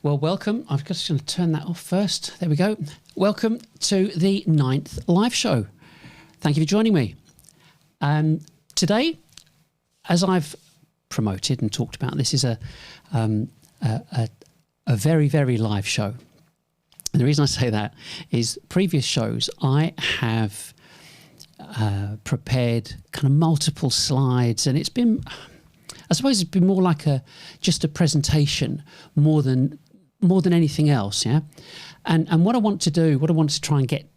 Well, welcome. I'm just going to turn that off first. There we go. Welcome to the 9th live show. Thank you for joining me. Today, as I've promoted and talked about, this is a very, very live show. And the reason I say that is previous shows I have prepared kind of multiple slides, and it's been, I suppose it's been more like just a presentation more than anything else, yeah. And what I want to do, what I want to try and get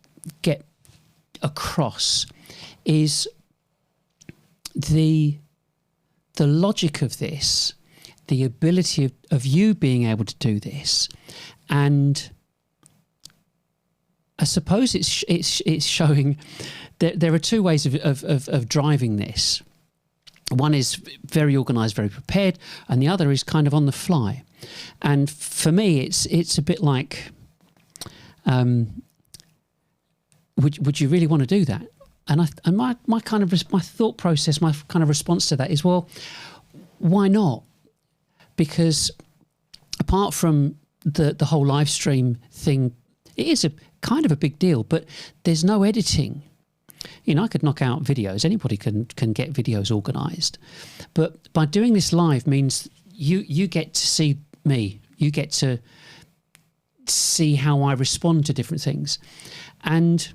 across is the logic of this, the ability of you being able to do this, and I suppose it's showing that there are two ways of driving this. One is very organised, very prepared, and the other is kind of on the fly. And for me, it's a bit like, would you really want to do that? And my thought process, my kind of response to that is, well, why not? Because apart from the whole live stream thing, it is a kind of a big deal, but there's no editing. You know, I could knock out videos. Anybody can get videos organised. But by doing this live means you get to see me. You get to see how I respond to different things. And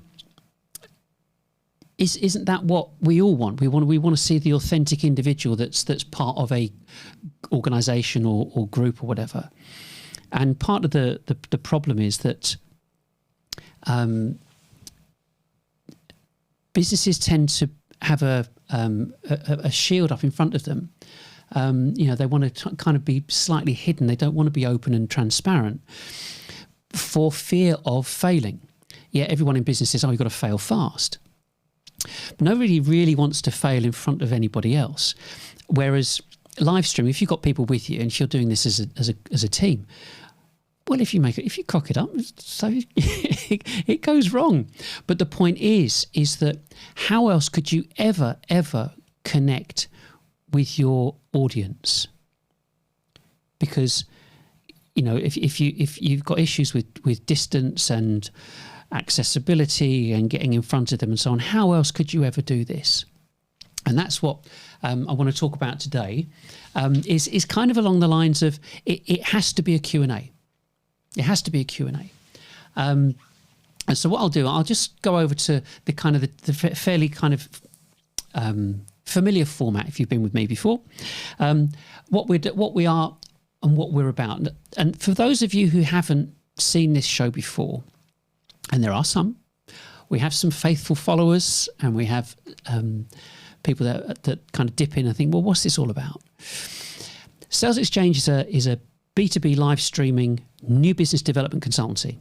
isn't that what we all want? We want to see the authentic individual that's part of a organisation or group or whatever. And part of the problem is that businesses tend to have a shield up in front of them. You know, they want to kind of be slightly hidden. They don't want to be open and transparent for fear of failing. Yeah, everyone in business says, oh, you've got to fail fast. But nobody really wants to fail in front of anybody else. Whereas live stream, if you've got people with you and if you're doing this as a team, well, if you cock it up, so it goes wrong. But the point is that how else could you ever connect with your audience? Because, you know, if you've got issues with distance and accessibility and getting in front of them and so on, how else could you ever do this? And that's what I want to talk about today. Is kind of along the lines of it has to be a Q&A. It has to be a Q&A. And so what I'll do, I'll just go over to the kind of the fairly kind of familiar format if you've been with me before. What we are and what we're about. And for those of you who haven't seen this show before, and there are some, we have some faithful followers, and we have people that kind of dip in and think, well, what's this all about? Sales Exchange is a B2B live streaming new business development consultancy.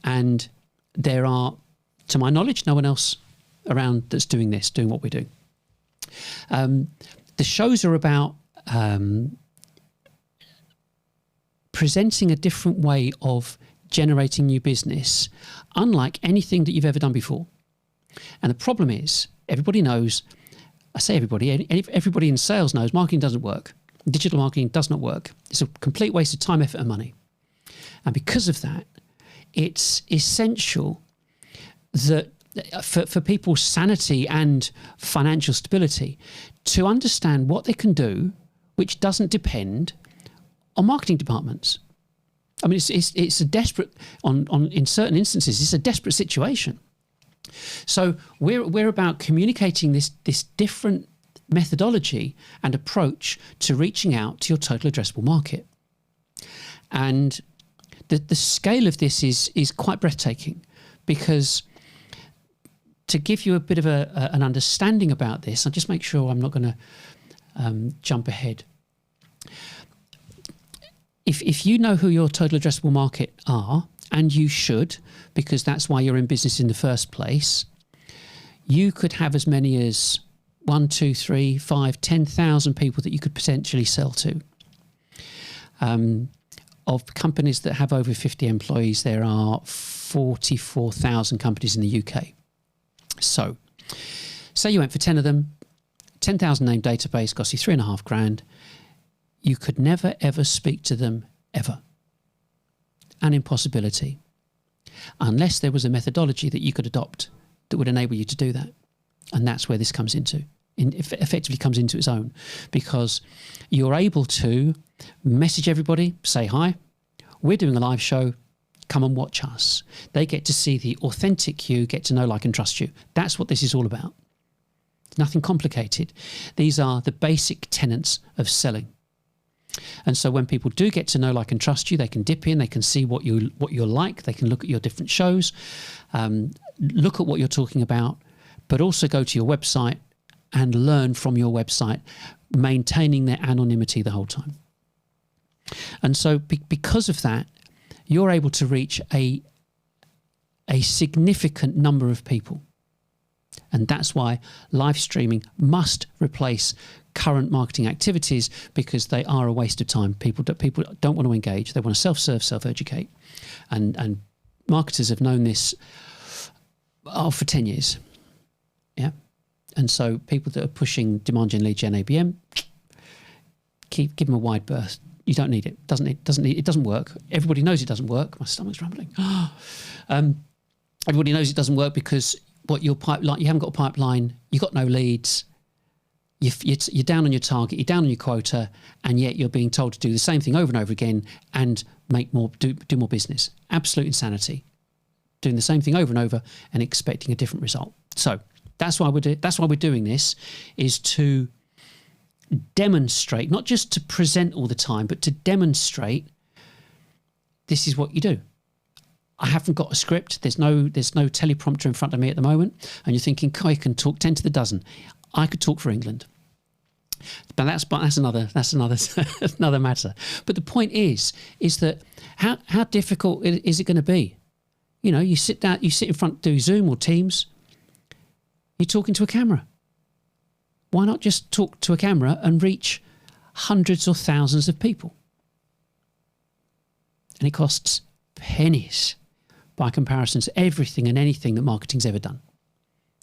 And there are, to my knowledge, no one else around that's doing what we do. The shows are about presenting a different way of generating new business, unlike anything that you've ever done before. And the problem is, everybody knows, I say everybody in sales knows marketing doesn't work. Digital marketing does not work. It's a complete waste of time, effort and money. And because of that, it's essential that for people's sanity and financial stability to understand what they can do, which doesn't depend on marketing departments. I mean, it's a desperate, in certain instances, it's a desperate situation. So we're about communicating this different methodology and approach to reaching out to your total addressable market. And the scale of this is quite breathtaking, because to give you a bit of an understanding about this, I'll just make sure I'm not going to jump ahead. If you know who your total addressable market are, and you should, because that's why you're in business in the first place, you could have as many as 1, 2, 3, 5, 10,000 people that you could potentially sell to. Of companies that have over 50 employees, there are 44,000 companies in the UK. So, say you went for 10 of them, 10,000 name database costs you $3,500. You could never ever speak to them ever. an impossibility unless there was a methodology that you could adopt that would enable you to do that. And that's where this comes into, effectively comes into its own, because you're able to message everybody, say, hi, we're doing a live show, come and watch us. They get to see the authentic you, get to know, like, and trust you. That's what this is all about. Nothing complicated. These are the basic tenets of selling. And so when people do get to know, like, and trust you, they can dip in, they can see what you're like, they can look at your different shows, look at what you're talking about, but also go to your website and learn from your website, maintaining their anonymity the whole time. And so because of that, you're able to reach a significant number of people. And that's why live streaming must replace current marketing activities, because they are a waste of time. People don't want to engage. They want to self-serve, self-educate. And marketers have known this for 10 years. Yeah. And so people that are pushing demand gen, lead gen, ABM, give them a wide berth. You don't need it. It doesn't work. Everybody knows it doesn't work. My stomach's rumbling. Everybody knows it doesn't work because your pipeline, you haven't got a pipeline, you've got no leads, you're down on your target, you're down on your quota, and yet you're being told to do the same thing over and over again and do more business. Absolute insanity. Doing the same thing over and over and expecting a different result. So that's why we're doing this, is to demonstrate, not just to present all the time, but to demonstrate this is what you do. I haven't got a script. There's no teleprompter in front of me at the moment. And you're thinking, I can talk 10 to the dozen. I could talk for England. But that's another another matter. But the point is that how difficult is it going to be? You know, you sit in front, do Zoom or Teams. You're talking to a camera. Why not just talk to a camera and reach hundreds or thousands of people? And it costs pennies by comparison to everything and anything that marketing's ever done.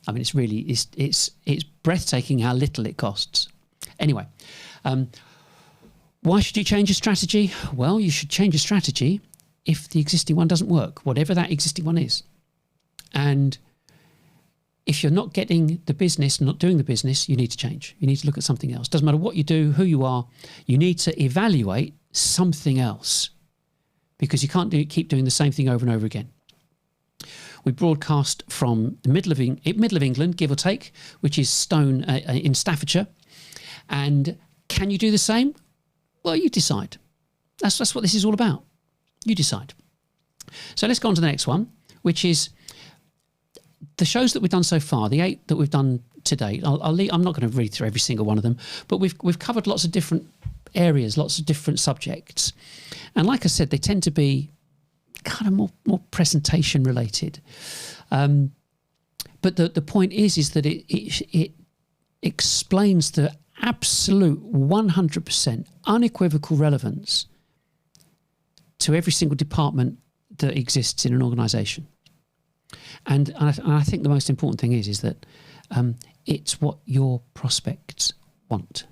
I mean, it's breathtaking how little it costs. Anyway, why should you change your strategy? Well, you should change your strategy if the existing one doesn't work, whatever that existing one is. And if you're not getting the business, not doing the business, you need to change. You need to look at something else. Doesn't matter what you do, who you are, you need to evaluate something else, because you can't keep doing the same thing over and over again. We broadcast from the middle of England, give or take, which is Stone in Staffordshire. And can you do the same? Well, you decide. That's what this is all about. You decide. So let's go on to the next one, which is the shows that we've done so far, the 8 that we've done to date. I'm not going to read through every single one of them, but we've covered lots of different areas, lots of different subjects. And like I said, they tend to be kind of more presentation related. But the point is that it explains the absolute 100% unequivocal relevance to every single department that exists in an organisation. And I think the most important thing is that it's what your prospects want.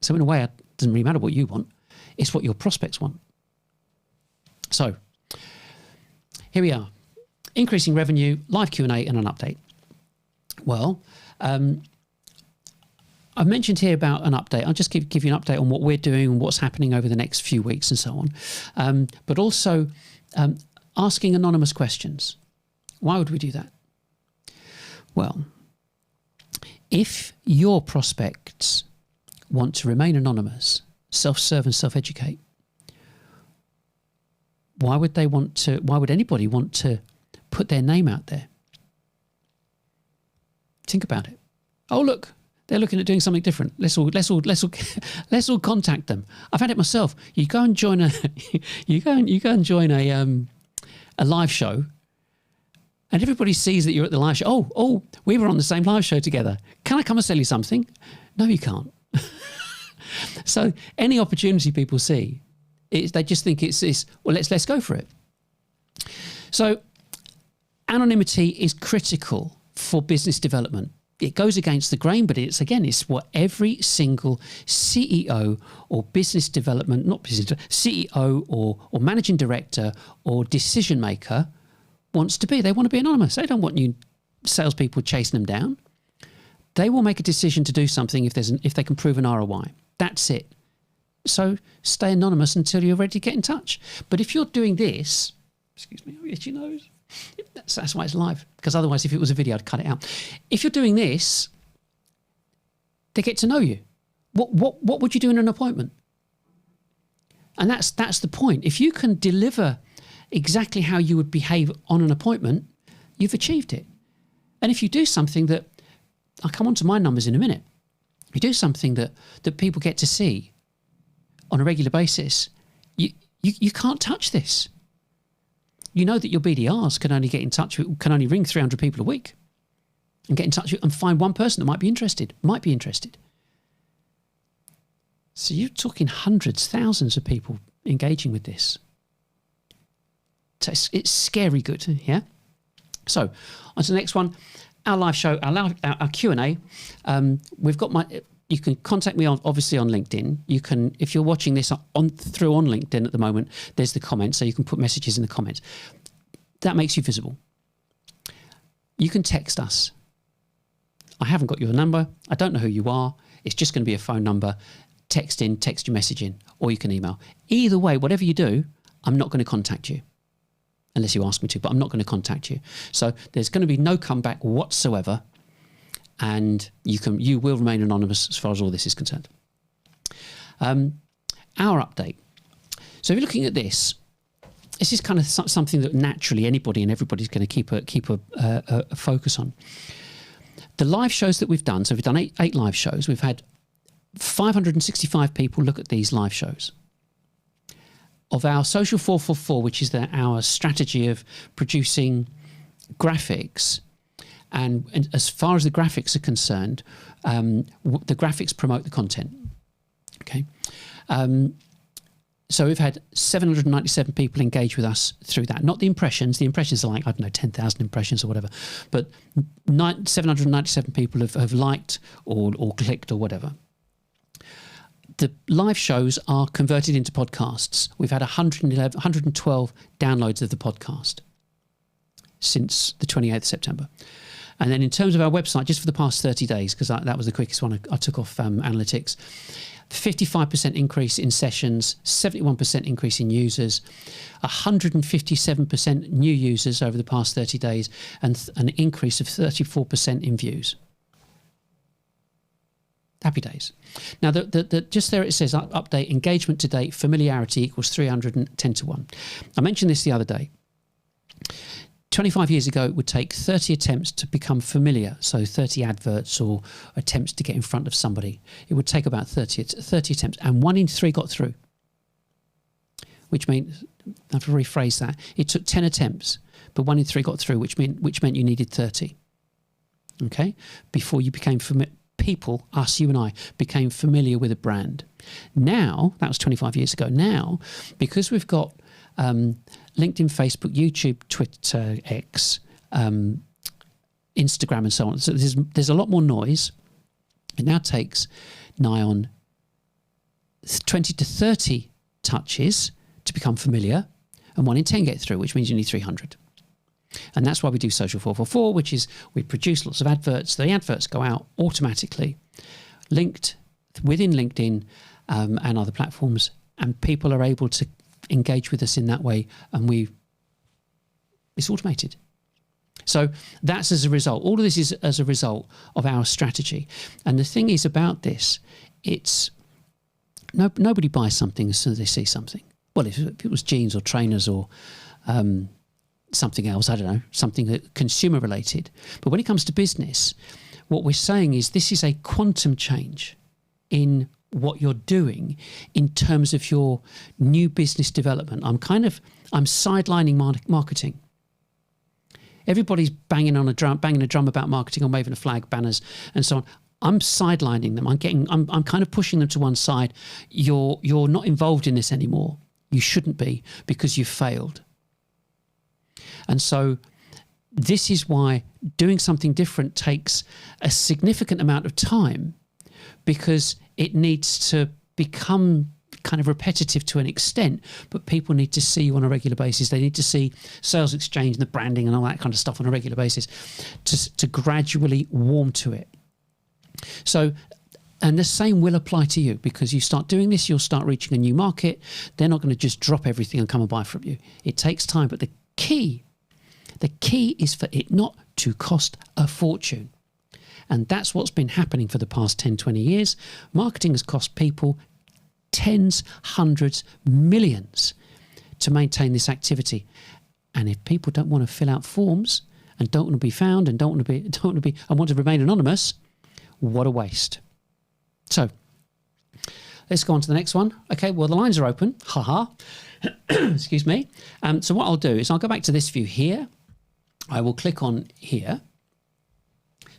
So in a way, it doesn't really matter what you want. It's what your prospects want. So here we are. Increasing revenue, live Q&A and an update. Well, I've mentioned here about an update. I'll just give you an update on what we're doing and what's happening over the next few weeks and so on. But also asking anonymous questions. Why would we do that? Well, if your prospects want to remain anonymous, self-serve and self-educate, why would anybody want to put their name out there? Think about it. Oh, look, they're looking at doing something different. Let's all contact them. I've had it myself. You go and join a live show, and everybody sees that you're at the live show. Oh, we were on the same live show together. Can I come and sell you something? No, you can't. So any opportunity people see, they just think it's well, let's go for it. So anonymity is critical for business development. it goes against the grain, but it's what every single CEO or business development, not business, CEO or managing director or decision maker wants to be. They want to be anonymous. They don't want you salespeople chasing them down. They will make a decision to do something if they can prove an ROI. That's it. So stay anonymous until you're ready to get in touch. But if you're doing this, excuse me, itchy nose. That's why it's live, because otherwise if it was a video I'd cut it out. If you're doing this, they get to know you. What would you do in an appointment? And that's the point. If you can deliver exactly how you would behave on an appointment, you've achieved it. And if you do something that, I'll come on to my numbers in a minute, you do something that people get to see on a regular basis, you can't touch this. You know that your BDRs can only get in touch with, can only ring 300 people a week and get in touch with and find one person that might be interested. So you're talking hundreds, thousands of people engaging with this. So it's scary good, yeah? So on to the next one, our live show, our Q&A. We've got you can contact me obviously on LinkedIn. You can, if you're watching this on LinkedIn at the moment, there's the comments, so you can put messages in the comments. That makes you visible. You can text us. I haven't got your number. I don't know who you are. It's just going to be a phone number. Text your message in, or you can email. Either way, whatever you do, I'm not going to contact you. Unless you ask me to, but I'm not going to contact you. So there's going to be no comeback whatsoever, and you will remain anonymous as far as all this is concerned. Our update. So if you're looking at this is kind of something that naturally anybody and everybody's going to keep a focus on. The live shows that we've done, so we've done eight live shows. We've had 565 people look at these live shows. Of our Social 444, which is our strategy of producing graphics, and as far as the graphics are concerned, the graphics promote the content. Okay, so we've had 797 people engage with us through that. Not the impressions. The impressions are like, I don't know, 10,000 impressions or whatever. But 797 people have liked or clicked or whatever. The live shows are converted into podcasts. We've had 112 downloads of the podcast since the 28th of September. And then in terms of our website, just for the past 30 days, because that was the quickest one I took off analytics, 55% increase in sessions, 71% increase in users, 157% new users over the past 30 days, and an increase of 34% in views. Happy days. Now, just there it says update, engagement to date, familiarity equals 310 to 1. I mentioned this the other day. 25 years ago, it would take 30 attempts to become familiar, so 30 adverts or attempts to get in front of somebody. It would take about 30 attempts, and 1 in 3 got through, which means, I have to rephrase that, it took 10 attempts, but 1 in 3 got through, which meant you needed 30, okay, before you became familiar. People, us, you and I, became familiar with a brand. Now, that was 25 years ago. Now, because we've got LinkedIn, Facebook, YouTube, Twitter, X, Instagram, and so on, so there's a lot more noise. It now takes nigh on 20 to 30 touches to become familiar, and 1 in 10 get through, which means you need 300. And that's why we do Social 444, which is we produce lots of adverts. The adverts go out automatically, linked within LinkedIn and other platforms, and people are able to engage with us in that way, and it's automated. So that's as a result. All of this is as a result of our strategy. And the thing is about this, it's nobody buys something as soon as they see something. Well, if it was jeans or trainers or something else, I don't know, something that consumer related. But when it comes to business, what we're saying is this is a quantum change in what you're doing in terms of your new business development. I'm sidelining marketing. Everybody's banging a drum about marketing or waving a flag, banners, and so on. I'm sidelining them. I'm kind of pushing them to one side. You're not involved in this anymore. You shouldn't be, because you've failed. And so this is why doing something different takes a significant amount of time, because it needs to become kind of repetitive to an extent, but people need to see you on a regular basis. They need to see Sales Exchange and the branding and all that kind of stuff on a regular basis to gradually warm to it. So, and the same will apply to you, because you start doing this, you'll start reaching a new market. They're not going to just drop everything and come and buy from you. It takes time, but the key is for it not to cost a fortune. And that's what's been happening for the past 10, 20 years. Marketing has cost people tens, hundreds, millions to maintain this activity. And if people don't want to fill out forms and don't want to be found and don't want to remain anonymous, what a waste. So let's go on to the next one. Okay, well, the lines are open. Haha. Excuse me. So what I'll do is I'll go back to this view here. I will click on here.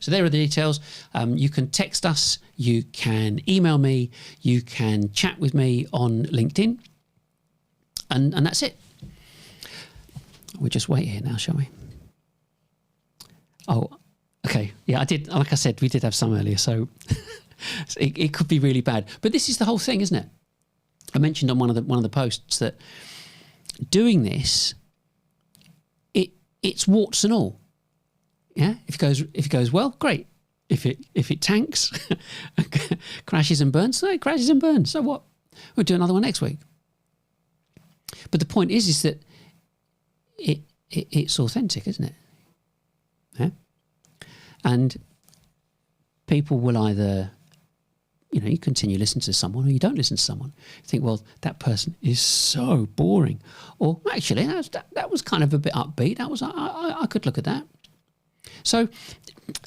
So there are the details. You can text us, you can email me, you can chat with me on LinkedIn, and that's it. We'll just wait here now, shall we? Oh, okay. Yeah, I did. Like I said, we did have some earlier, so it could be really bad. But this is the whole thing, isn't it? I mentioned on one of the posts that doing this, it's warts and all. Yeah, if it goes well, great. If it tanks, crashes and burns, so it crashes and burns. So what? We'll do another one next week. But the point is that it's authentic, isn't it? Yeah. And people will either, you continue listening to someone, or you don't listen to someone. You think, well, that person is so boring, or actually that was kind of a bit upbeat. That was I could look at that. So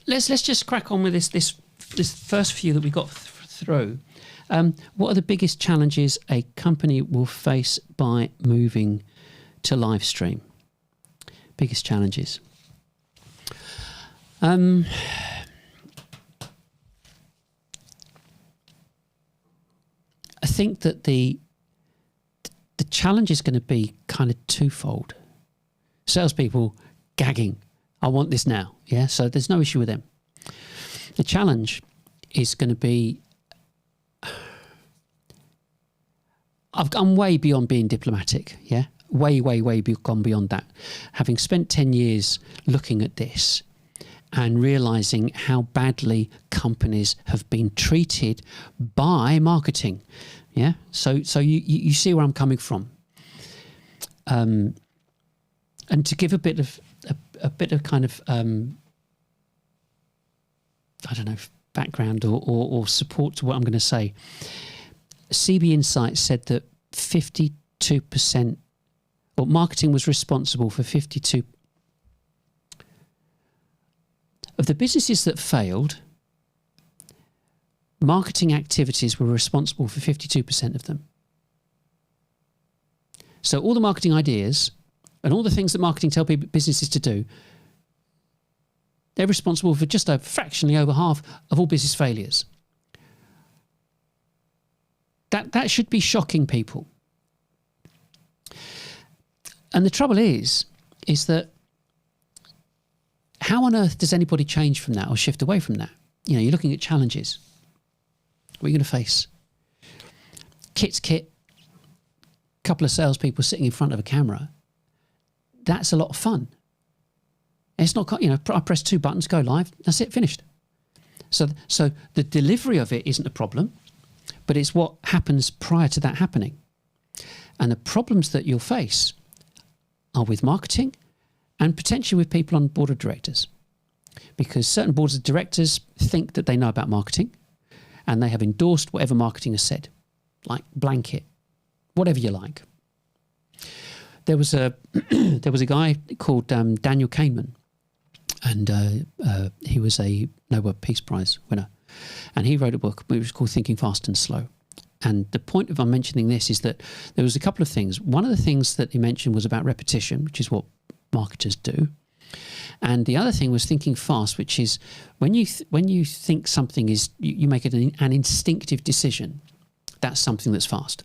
let's just crack on with this first few that we got through. What are the biggest challenges a company will face by moving to live stream? Biggest challenges. I think that the challenge is going to be kind of twofold. Salespeople gagging, I want this now. Yeah, so there's no issue with them. The challenge is going to be, I've gone way beyond being diplomatic. Yeah, way gone beyond that. Having spent 10 years looking at this and realizing how badly companies have been treated by marketing. Yeah, so you see where I'm coming from. And to give a bit of kind of I don't know, background or support to what I'm going to say. CB Insights said that 52%, or marketing was responsible for 52% of the businesses that failed. Marketing activities were responsible for 52% of them. So all the marketing ideas and all the things that marketing tell people, businesses to do, they're responsible for just fractionally over half of all business failures. That should be shocking people. And the trouble is that how on earth does anybody change from that or shift away from that? You're looking at challenges. What are you going to face? Kit's kit, couple of salespeople sitting in front of a camera. That's a lot of fun. It's not, I press 2 buttons, go live, that's it, finished. So the delivery of it isn't a problem, but it's what happens prior to that happening. And the problems that you'll face are with marketing and potentially with people on board of directors. Because certain boards of directors think that they know about marketing and they have endorsed whatever marketing has said, like blanket, whatever you like. There was a guy called Daniel Kahneman, and he was a Nobel Peace Prize winner, and he wrote a book which was called Thinking Fast and Slow. And the point of I'm mentioning this is that there was a couple of things. One of the things that he mentioned was about repetition, which is what marketers do, and the other thing was thinking fast, which is when you think something is, you make it an instinctive decision. That's something that's fast.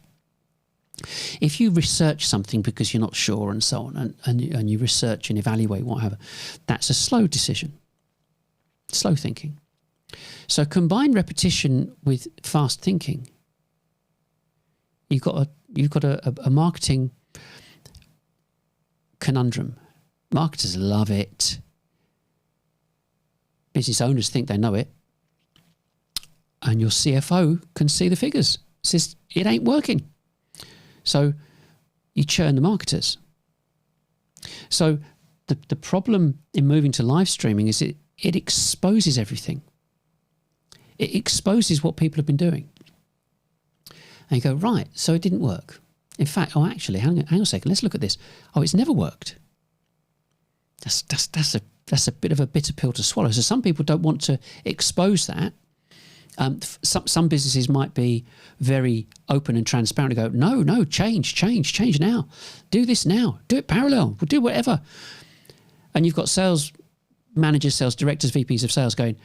If you research something because you're not sure and so on, and you research and evaluate whatever, that's a slow decision, slow thinking. So combine repetition with fast thinking. You've got a marketing conundrum. Marketers love it. Business owners think they know it. And your CFO can see the figures. Says it ain't working. So you churn the marketers. So the problem in moving to live streaming is it exposes everything. It exposes what people have been doing. And you go, right, so it didn't work. In fact, oh, actually, hang on a second, let's look at this. Oh, it's never worked. That's a bit of a bitter pill to swallow. So some people don't want to expose that. Some businesses might be very open and transparent and go, no, change now. Do this now. Do it parallel. We'll do whatever. And you've got sales managers, sales directors, VPs of sales going,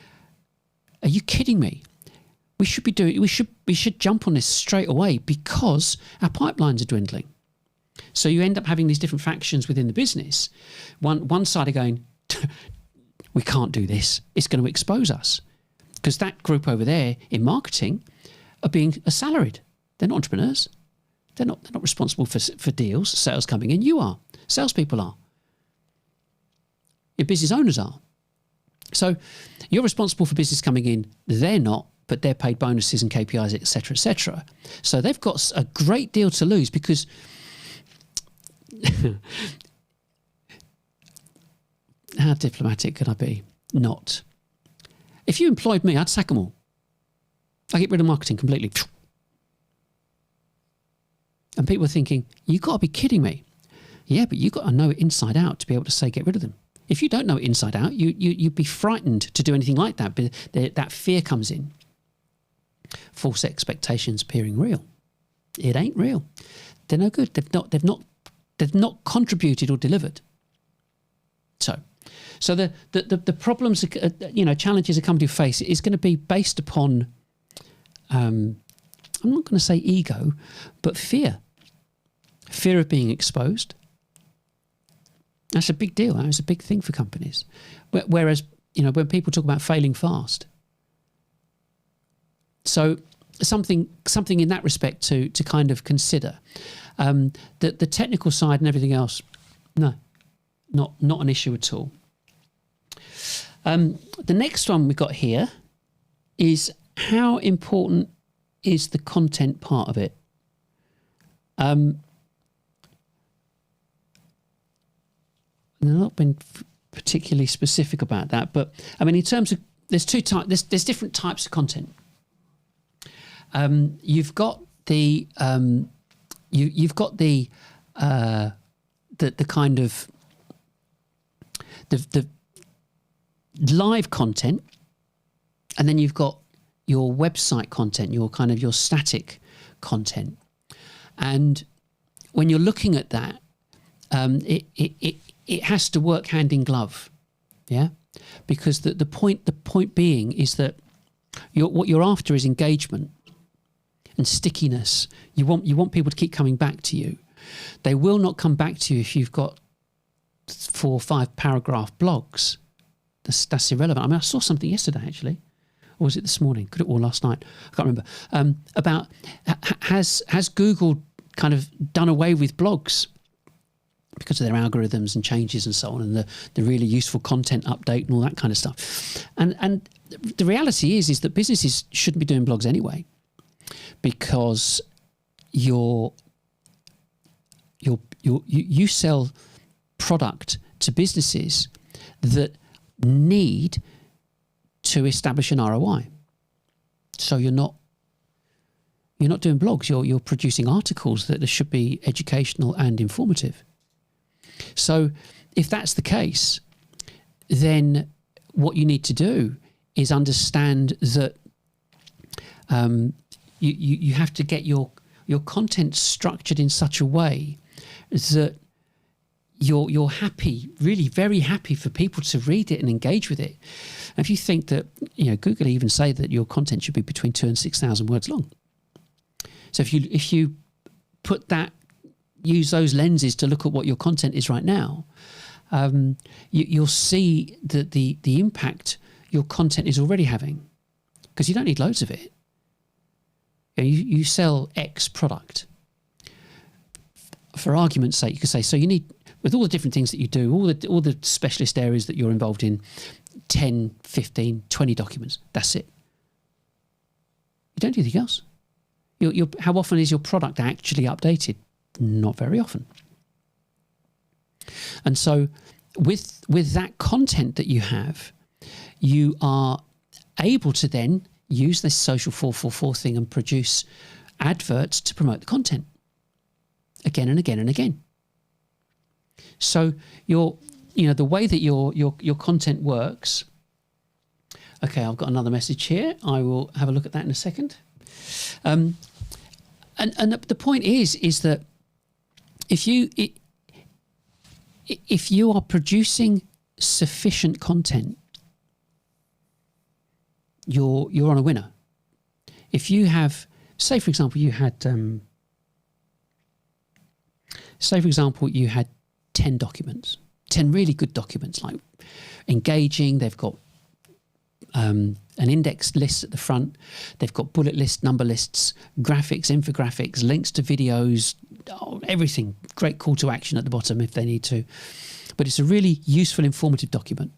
are you kidding me? We should jump on this straight away because our pipelines are dwindling. So you end up having these different factions within the business. One side are going, we can't do this. It's going to expose us. Because that group over there in marketing are salaried. They're not entrepreneurs. They're not responsible for deals, sales coming in. You are. Salespeople are. Your business owners are. So you're responsible for business coming in. They're not, but they're paid bonuses and KPIs, etc., etc. So they've got a great deal to lose because how diplomatic can I be? Not. If you employed me, I'd sack them all. I'd get rid of marketing completely. And people are thinking, you've got to be kidding me. Yeah, but you've got to know it inside out to be able to say get rid of them. If you don't know it inside out, you'd be frightened to do anything like that. But that fear comes in. False expectations appearing real. It ain't real. They're no good. They've not contributed or delivered. So the problems, challenges a company face is going to be based upon, I'm not going to say ego, but fear. Fear of being exposed. That's a big deal. That's a big thing for companies. Whereas, when people talk about failing fast. So something in that respect to kind of consider. The technical side and everything else, no, not an issue at all. The next one we've got here is how important is the content part of it? I've not been particularly specific about that, but I mean, in terms of there's different types of content. You've got the you've got the kind of the live content, and then you've got your website content, your static content. And when you're looking at that, it has to work hand in glove, yeah. Because the point being is that what you're after is engagement and stickiness. You want people to keep coming back to you. They will not come back to you if you've got 4 or 5 paragraph blogs. That's irrelevant. I mean, I saw something yesterday actually, or was it this morning? Could it or last night? I can't remember. About has Google kind of done away with blogs because of their algorithms and changes and so on, and the really useful content update and all that kind of stuff. And the reality is that businesses shouldn't be doing blogs anyway, because you sell product to businesses that need to establish an ROI. So you're not doing blogs. You're producing articles that should be educational and informative. So if that's the case, then what you need to do is understand that you have to get your content structured in such a way that you're happy, really very happy for people to read it and engage with it. And if you think that, Google even say that your content should be between 2,000 and 6,000 words long. So if you use those lenses to look at what your content is right now, you'll see that the impact your content is already having, because you don't need loads of it. You sell X product. For argument's sake, you could say, so you need, with all the different things that you do, all the specialist areas that you're involved in, 10, 15, 20 documents. That's it. You don't do anything else. How often is your product actually updated? Not very often. And so with that content that you have, you are able to then use this social 444 thing and produce adverts to promote the content again and again and again. So the way that your content works. Okay, I've got another message here. I will have a look at that in a second. And the point is that if you are producing sufficient content, you're on a winner. If you have, say for example, you had 10 documents, 10 really good documents, like engaging. They've got an index list at the front. They've got bullet lists, number lists, graphics, infographics, links to videos, everything. Great call to action at the bottom if they need to. But it's a really useful, informative document.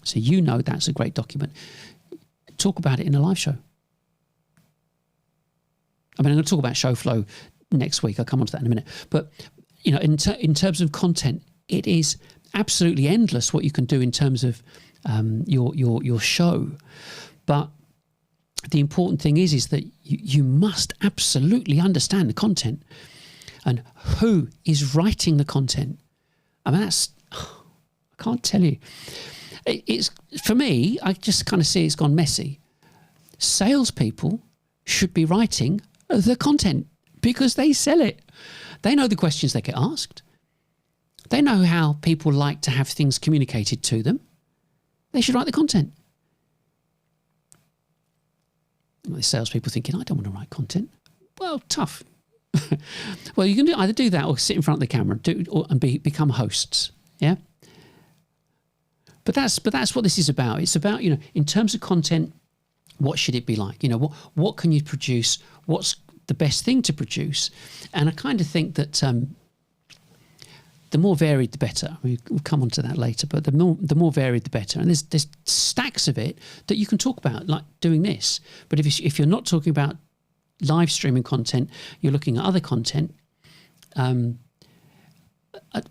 So that's a great document. Talk about it in a live show. I'm going to talk about show flow next week. I'll come on to that in a minute. But in terms of content, it is absolutely endless what you can do in terms of your show. But the important thing is that you must absolutely understand the content and who is writing the content. I mean, I can't tell you. It's, for me, I just kind of see it's gone messy. Salespeople should be writing the content because they sell it. They know the questions they get asked. They know how people like to have things communicated to them. They should write the content. The salespeople thinking, I don't want to write content. Well, tough. Well, you can either do that or sit in front of the camera and become hosts. Yeah. But that's what this is about. It's about, in terms of content, what should it be like? What can you produce? What's the best thing to produce? And I kind of think that the more varied, the better. We'll come on to that later, but the more varied, the better. And there's stacks of it that you can talk about, like doing this. But if you're not talking about live streaming content, you're looking at other content. We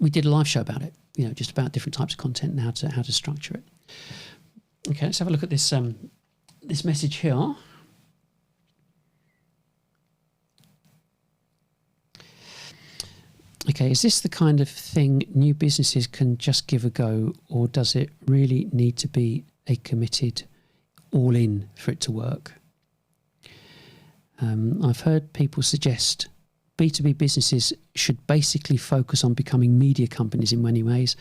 did a live show about it, just about different types of content and how to structure it. Okay, let's have a look at this this message here. Okay, is this the kind of thing new businesses can just give a go, or does it really need to be a committed all-in for it to work? I've heard people suggest B2B businesses should basically focus on becoming media companies in many ways,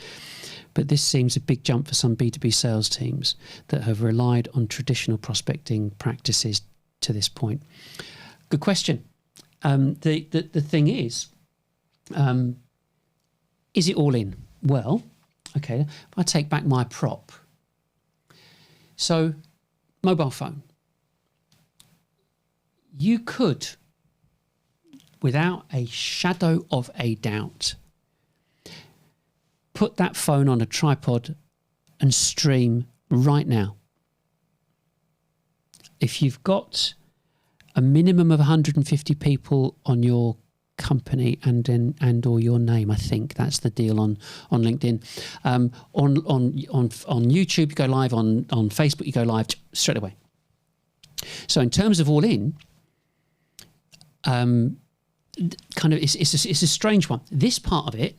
but this seems a big jump for some B2B sales teams that have relied on traditional prospecting practices to this point. Good question. The thing is it all in? Well, okay, if I take back my prop. So, mobile phone. You could, without a shadow of a doubt, put that phone on a tripod and stream right now. If you've got a minimum of 150 people on your company and or your name, I think that's the deal on LinkedIn. On YouTube, you go live. On Facebook, you go live straight away. So in terms of all in, kind of it's a strange one. This part of it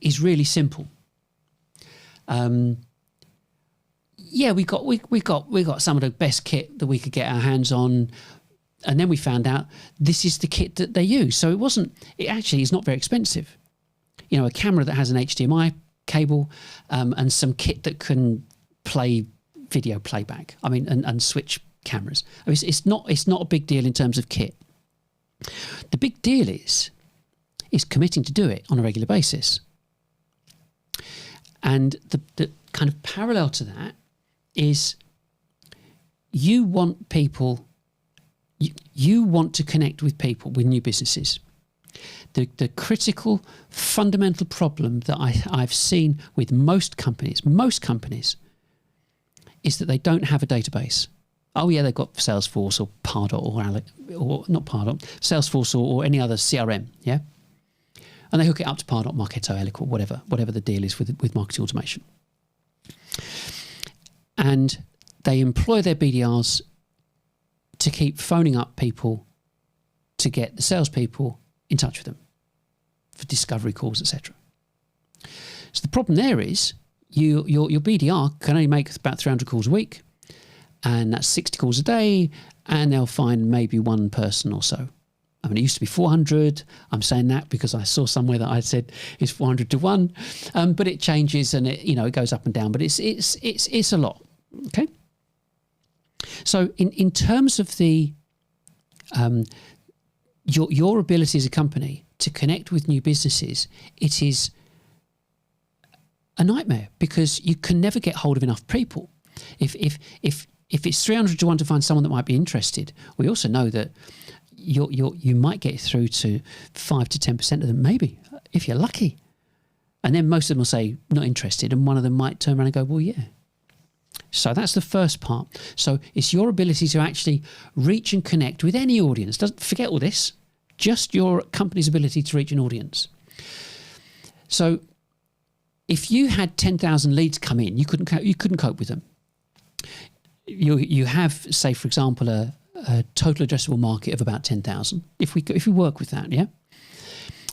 is really simple. Yeah, we got some of the best kit that we could get our hands on, and then we found out this is the kit that they use. So it actually is not very expensive. A camera that has an HDMI cable and some kit that can play video playback. I mean, and switch cameras. I mean, it's not a big deal in terms of kit. The big deal is is committing to do it on a regular basis. And the kind of parallel to that is you want people, you want to connect with people, with new businesses. The critical, fundamental problem that I've seen with most companies, is that they don't have a database. Oh yeah, they've got Salesforce or Pardot or not Pardot, Salesforce or any other CRM, yeah? And they hook it up to Pardot, Marketo, Eloquent, whatever the deal is with marketing automation. And they employ their BDRs to keep phoning up people to get the salespeople in touch with them for discovery calls, etc. So the problem there is your BDR can only make about 300 calls a week, and that's 60 calls a day, and they'll find maybe one person or so. I mean, it used to be 400. I'm saying that because I saw somewhere that I said it's 400 to 1, but it changes and it goes up and down. But it's a lot. Okay. So in terms of the your ability as a company to connect with new businesses, it is a nightmare because you can never get hold of enough people. If it's 300 to 1 to find someone that might be interested, we also know that you might get through to 5 to 10% of them, maybe, if you're lucky. And then most of them will say, not interested, and one of them might turn around and go, well, yeah. So that's the first part. So it's your ability to actually reach and connect with any audience. Don't forget all this, just your company's ability to reach an audience. So if you had 10,000 leads come in, you couldn't cope with them. You have, say, for example, a total addressable market of about 10,000. If we work with that, yeah.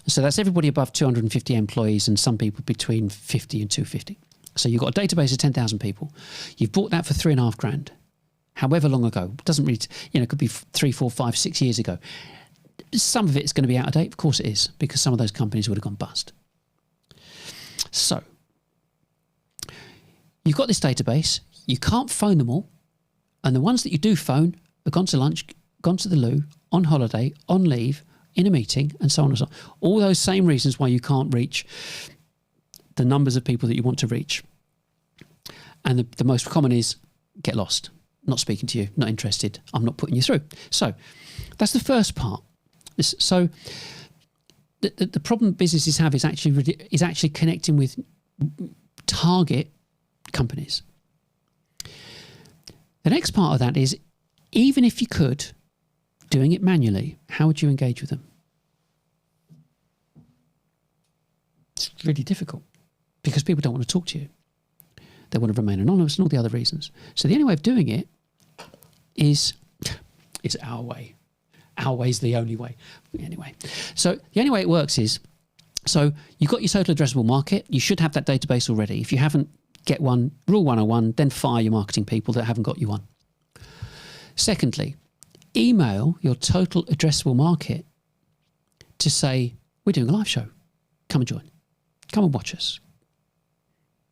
So that's everybody above 250 employees and some people between 50 and 250. So you've got a database of 10,000 people. You've bought that for $3,500, however long ago. It doesn't really, it could be 3, 4, 5, 6 years ago. Some of it is going to be out of date. Of course it is, because some of those companies would have gone bust. So you've got this database. You can't phone them all. And the ones that you do phone are gone to lunch, gone to the loo, on holiday, on leave, in a meeting, and so on and so on. All those same reasons why you can't reach the numbers of people that you want to reach. And the most common is get lost, not speaking to you, not interested, I'm not putting you through. So that's the first part. So the problem businesses have is actually connecting with target companies. The next part of that is, even if you could, doing it manually, how would you engage with them? It's really difficult because people don't want to talk to you. They want to remain anonymous and all the other reasons. So the only way of doing it is our way. Our way is the only way. Anyway, so the only way it works is, so you've got your total addressable market. You should have that database already. If you haven't, get one. Rule 101, then fire your marketing people that haven't got you one. Secondly, email your total addressable market to say, we're doing a live show. Come and join. Come and watch us.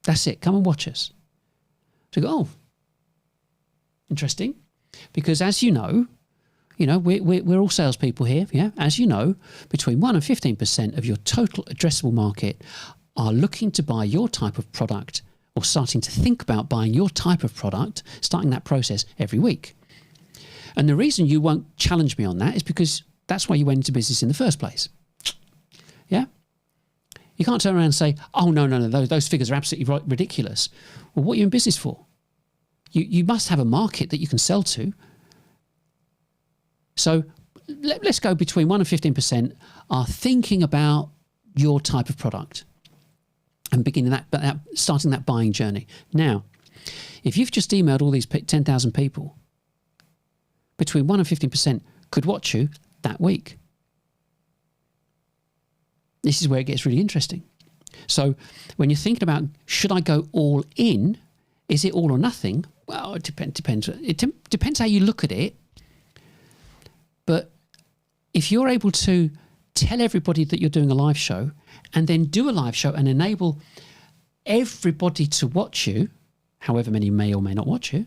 That's it. Come and watch us. So go, oh, interesting. Because as you know, we're all salespeople here. Yeah. As you know, between 1 and 15% of your total addressable market are looking to buy your type of product or starting to think about buying your type of product, starting that process every week. And the reason you won't challenge me on that is because that's why you went into business in the first place. Yeah? You can't turn around and say, oh, no, those figures are absolutely ridiculous. Well, what are you in business for? You must have a market that you can sell to. So let's go between 1 and 15% are thinking about your type of product and starting that buying journey. Now, if you've just emailed all these 10,000 people, between 1 and 15% could watch you that week. This is where it gets really interesting. So when you're thinking about, should I go all in? Is it all or nothing? Well, it depends. It depends how you look at it. But if you're able to tell everybody that you're doing a live show and then do a live show and enable everybody to watch you, however many may or may not watch you,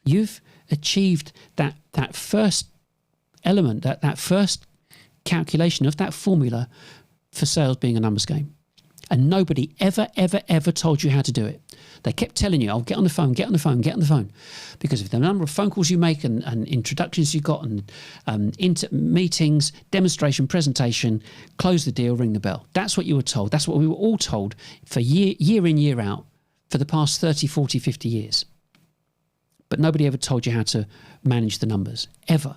you've achieved that first element, that first calculation of that formula for sales being a numbers game. And nobody ever, ever, ever told you how to do it. They kept telling you, get on the phone, get on the phone, get on the phone. Because of the number of phone calls you make and introductions you got and meetings, demonstration, presentation, close the deal, ring the bell. That's what you were told. That's what we were all told for year in, year out for the past 30, 40, 50 years. But nobody ever told you how to manage the numbers, ever.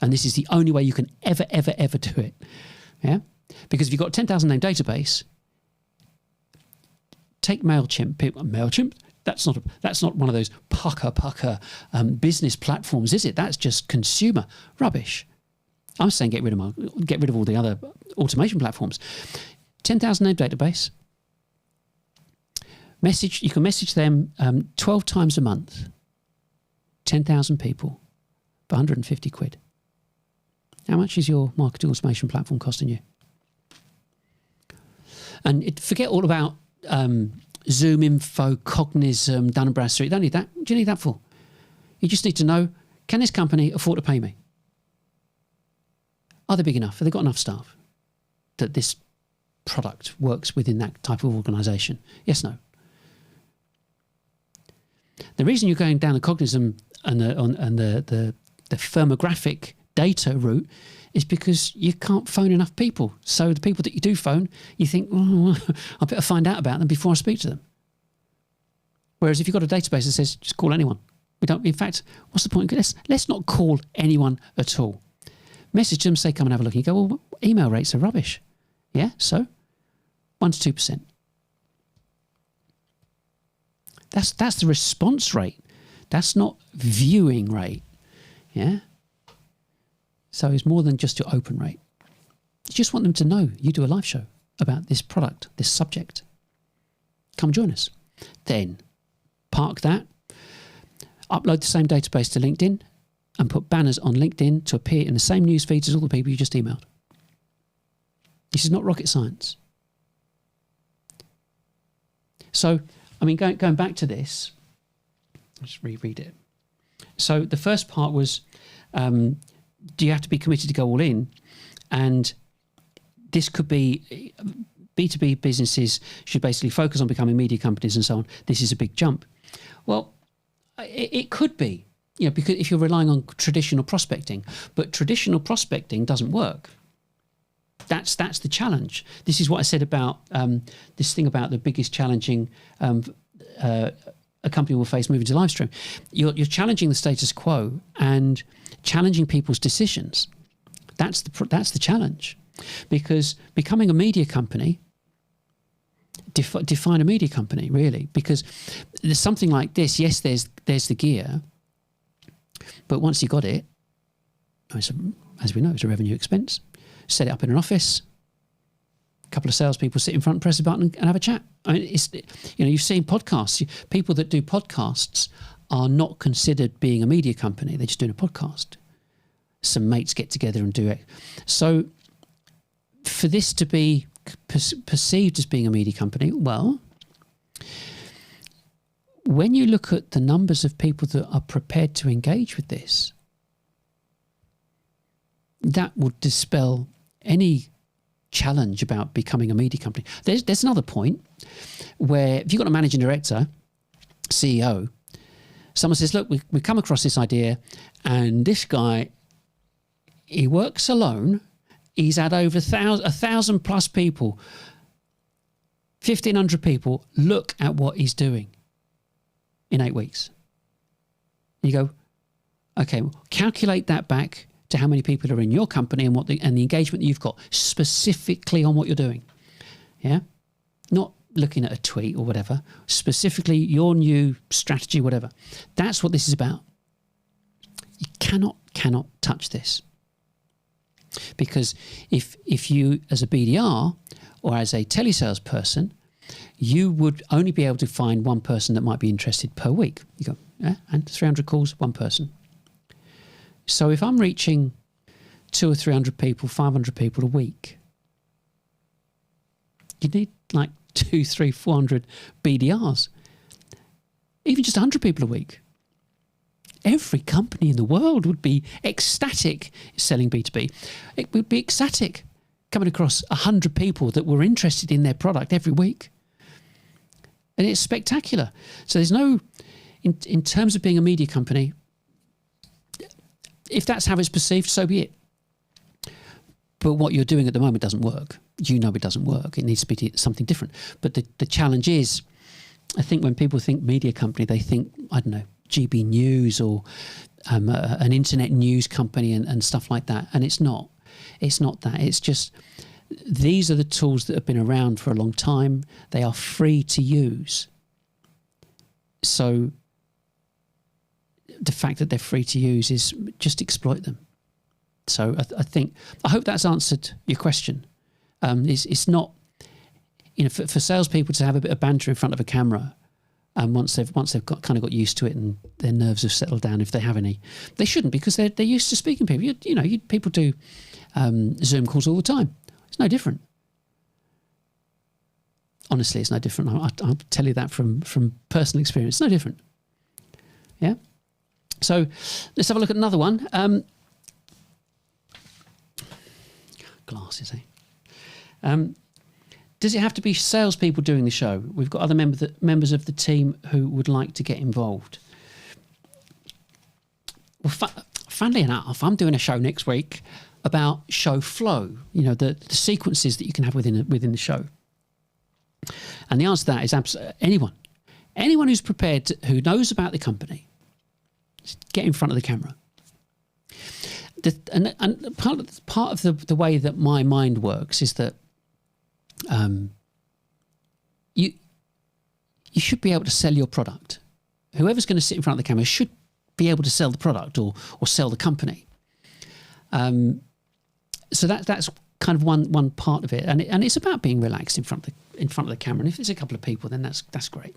And this is the only way you can ever, ever, ever do it. Yeah? Because if you've got a 10,000 name database, take MailChimp. MailChimp? That's not one of those pucker business platforms, is it? That's just consumer rubbish. I'm saying get rid of all the other automation platforms. 10,000 name database. You can message them 12 times a month. 10,000 people for 150 quid. How much is your marketing automation platform costing you? And forget all about Zoom Info, Cognism, Dun & Bradstreet. You don't need that. What do you need that for? You just need to know, can this company afford to pay me? Are they big enough? Have they got enough staff that this product works within that type of organisation? Yes, no. The reason you're going down the Cognism and the firmographic data route is because you can't phone enough people. So the people that you do phone, you think, I better find out about them before I speak to them. Whereas if you've got a database that says, just call anyone. We don't. In fact, what's the point? Let's not call anyone at all. Message them, say, come and have a look. And you go, well, email rates are rubbish. Yeah, so 1 to 2%. That's the response rate. That's not viewing rate. Yeah. So it's more than just your open rate. You just want them to know you do a live show about this product, this subject. Come join us. Then park that, upload the same database to LinkedIn and put banners on LinkedIn to appear in the same news feeds as all the people you just emailed. This is not rocket science. So, I mean, going back to this, let's just reread it. So the first part was, do you have to be committed to go all in? And this could be B2B businesses should basically focus on becoming media companies and so on. This is a big jump. Well, it could be, because if you're relying on traditional prospecting, but traditional prospecting doesn't work. That's the challenge. This is what I said about this thing about the biggest challenging a company will face moving to live stream. You're challenging the status quo and challenging people's decisions. That's the challenge, because becoming a media company, define a media company really, because there's something like this. Yes, there's the gear, but once you got it, as we know, it's a revenue expense. Set it up in an office. A couple of salespeople sit in front, press a button, and have a chat. I mean, you've seen podcasts. People that do podcasts are not considered being a media company. They're just doing a podcast. Some mates get together and do it. So, for this to be perceived as being a media company, well, when you look at the numbers of people that are prepared to engage with this, that would dispel any challenge about becoming a media company. There's another point where if you've got a managing director, CEO, someone says, look, we've come across this idea and this guy, he works alone. He's had over 1,000 plus people, 1,500 people look at what he's doing in 8 weeks. And you go, okay, well, calculate that back to how many people are in your company and the engagement that you've got specifically on what you're doing. Yeah? Not looking at a tweet or whatever, specifically your new strategy, whatever. That's what this is about. You cannot touch this. Because if you, as a BDR or as a telesales person, you would only be able to find one person that might be interested per week. You go, yeah, and 300 calls, one person. So if I'm reaching 200 or 300 people, 500 people a week, you need like 200, 300, 400 BDRs. Even just 100 people a week. Every company in the world would be ecstatic selling B2B. It would be ecstatic coming across 100 people that were interested in their product every week. And it's spectacular. So there's no, in terms of being a media company, if that's how it's perceived, so be it. But what you're doing at the moment doesn't work. You know it doesn't work. It needs to be something different. But the challenge is, I think when people think media company, they think, I don't know, GB News or an internet news company and stuff like that. And it's not. It's not that. It's just, these are the tools that have been around for a long time. They are free to use. So the fact that they're free to use is just exploit them. So I hope that's answered your question. It's not, for salespeople to have a bit of banter in front of a camera, and once they've got used to it and their nerves have settled down, if they have any, they shouldn't, because they're used to speaking to people. People do Zoom calls all the time. It's no different. Honestly, it's no different. I'll tell you that from personal experience. It's no different. Yeah. So let's have a look at another one. Glasses, eh? Does it have to be salespeople doing the show? We've got other members of the team who would like to get involved. Well, funnily enough, I'm doing a show next week about show flow. The sequences that you can have within the show. And the answer to that is absolutely anyone who's prepared, who knows about the company, get in front of the camera. And part of the way that my mind works is that you should be able to sell your product. Whoever's going to sit in front of the camera should be able to sell the product or sell the company. So that's kind of one part of it, and it's about being relaxed in front of the camera. And if there's a couple of people, then that's great.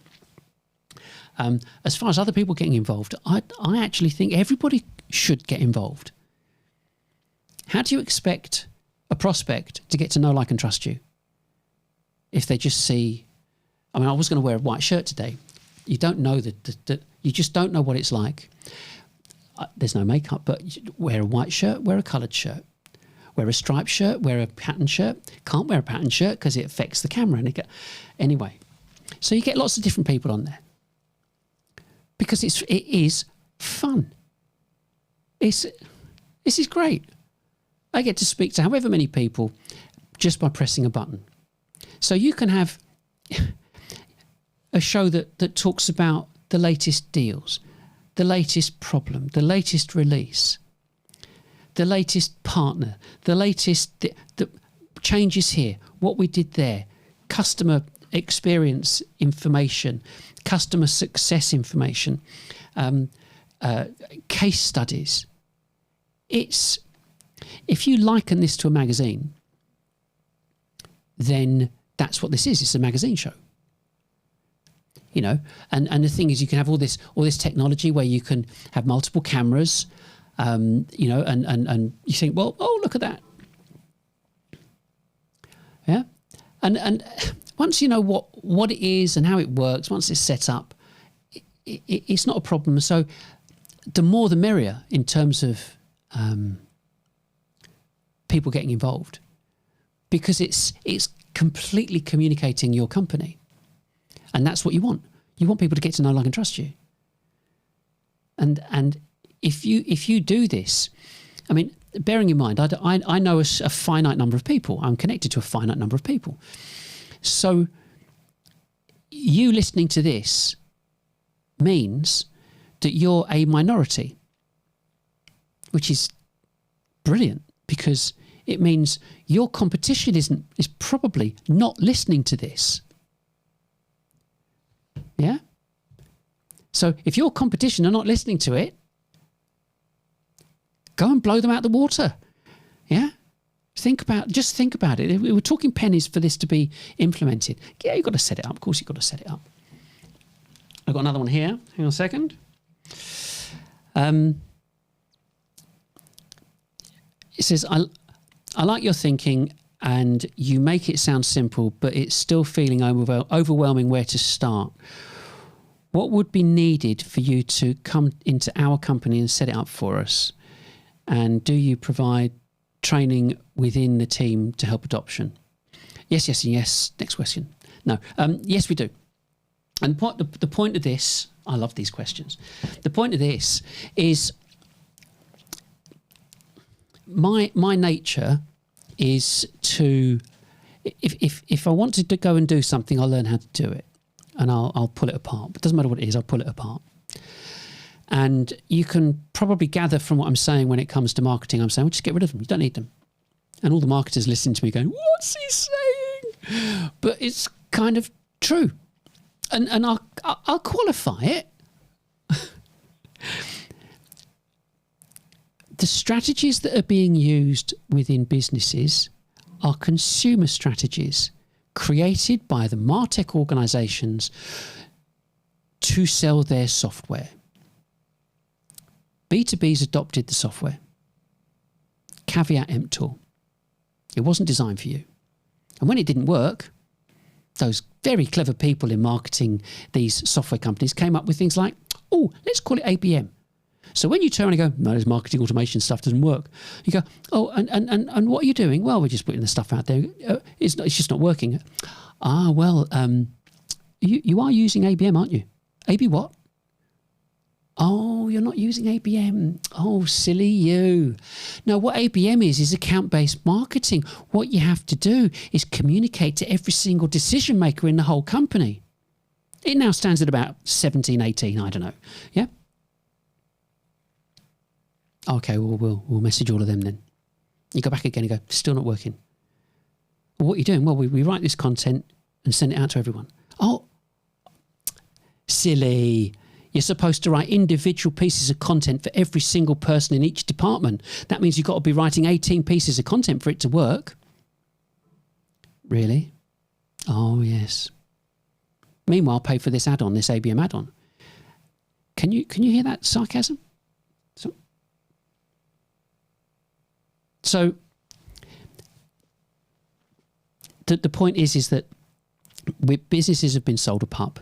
As far as other people getting involved, I actually think everybody should get involved. How do you expect a prospect to get to know, like, and trust you if they just see? I mean, I was going to wear a white shirt today. You don't know that you just don't know what it's like. There's no makeup, but wear a white shirt, wear a coloured shirt, wear a striped shirt, wear a patterned shirt. Can't wear a patterned shirt because it affects the camera. Anyway, so you get lots of different people on there because it is fun. This is great. I get to speak to however many people just by pressing a button. So you can have a show that talks about the latest deals, the latest problem, the latest release, the latest partner, the latest the changes here, what we did there, customer experience information, customer success information, case studies. If you liken this to a magazine, then that's what this is. It's a magazine show. And the thing is, you can have all this technology where you can have multiple cameras, and you think, well, oh, look at that. Yeah. And once you know what it is and how it works, once it's set up, it's not a problem. So the more the merrier in terms of people getting involved, because it's completely communicating your company, and that's what you want. You want people to get to know, like, and trust you. And if you do this, I mean, bearing in mind, I know a finite number of people. I'm connected to a finite number of people. So you listening to this means that you're a minority, which is brilliant, because it means your competition is probably not listening to this. Yeah? So if your competition are not listening to it, go and blow them out the water. Yeah? Just think about it. We were talking pennies for this to be implemented. Yeah, you've got to set it up. Of course you've got to set it up. I've got another one here. Hang on a second. It says, I like your thinking, and you make it sound simple, but it's still feeling overwhelming where to start. What would be needed for you to come into our company and set it up for us? And do you provide training within the team to help adoption? Yes, yes, and yes. Next question. No. Yes, we do. And the point of this, I love these questions. The point of this is my nature is to, if I wanted to go and do something, I'll learn how to do it, and I'll pull it apart. It doesn't matter what it is, I'll pull it apart. And you can probably gather from what I'm saying when it comes to marketing, I'm saying, well, just get rid of them. You don't need them. And all the marketers listening to me going, what's he saying? But it's kind of true. And I'll qualify it. The strategies that are being used within businesses are consumer strategies created by the MarTech organisations to sell their software. B2B's adopted the software. Caveat emptor. It wasn't designed for you. And when it didn't work, those very clever people in marketing these software companies came up with things like, oh, let's call it ABM. So when you turn and go, no, this marketing automation stuff doesn't work. You go, oh, and what are you doing? Well, we're just putting the stuff out there. It's just not working. Ah, well, you are using ABM, aren't you? AB what? Oh, you're not using ABM. Oh, silly you. No, what ABM is account-based marketing. What you have to do is communicate to every single decision maker in the whole company. It now stands at about 17, 18, I don't know. Yeah? Okay, well, we'll message all of them then. You go back again and go, still not working. Well, what are you doing? Well, we write this content and send it out to everyone. Oh, silly. You're supposed to write individual pieces of content for every single person in each department. That means you've got to be writing 18 pieces of content for it to work. Really? Oh, yes. Meanwhile, pay for this add-on, this ABM add-on. Can you hear that sarcasm? So the point is that businesses have been sold a pub.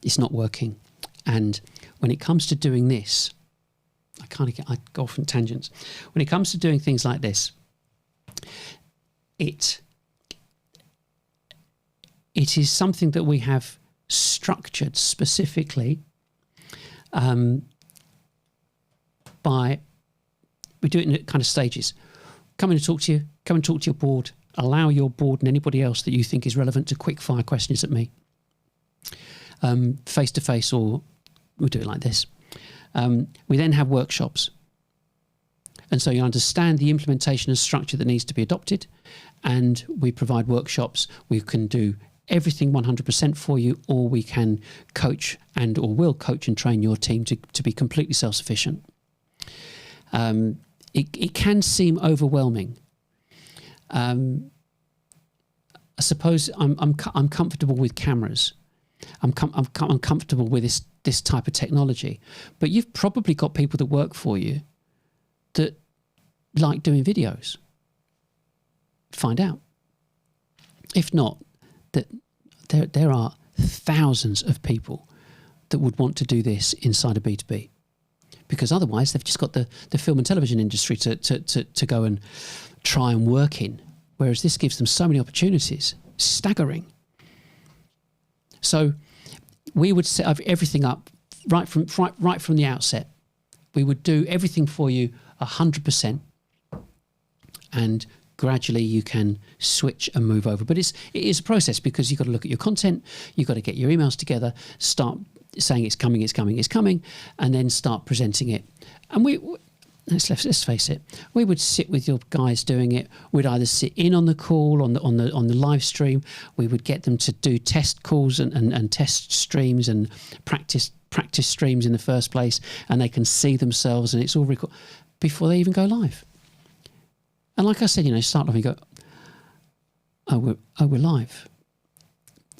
It's not working. And when it comes to doing this, I go off on tangents. When it comes to doing things like this, it is something that we have structured specifically we do it in kind of stages. Come in and talk to you. Come and talk to your board. Allow your board and anybody else that you think is relevant to quick fire questions at me. Face to face, or we do it like this. We then have workshops. And so you understand the implementation and structure that needs to be adopted. And we provide workshops. We can do everything 100% for you, or we can coach or will coach and train your team to be completely self-sufficient. It can seem overwhelming. I suppose I'm comfortable with cameras. I'm comfortable with this type of technology. But you've probably got people that work for you that like doing videos. Find out. If not, that there are thousands of people that would want to do this inside of B2B. Because otherwise they've just got the film and television industry to go and try and work in. Whereas this gives them so many opportunities. Staggering. So we would set everything up right from the outset. We would do everything for you 100%, and gradually you can switch and move over. But it is a process, because you've got to look at your content, you've got to get your emails together, start saying it's coming, and then start presenting it. And let's face it, we would sit with your guys doing it. We'd either sit in on the call, on the live stream. We would get them to do test calls and test streams and practice streams in the first place, and they can see themselves, and it's all recorded before they even go live. And like I said, start off and go, oh, we're live.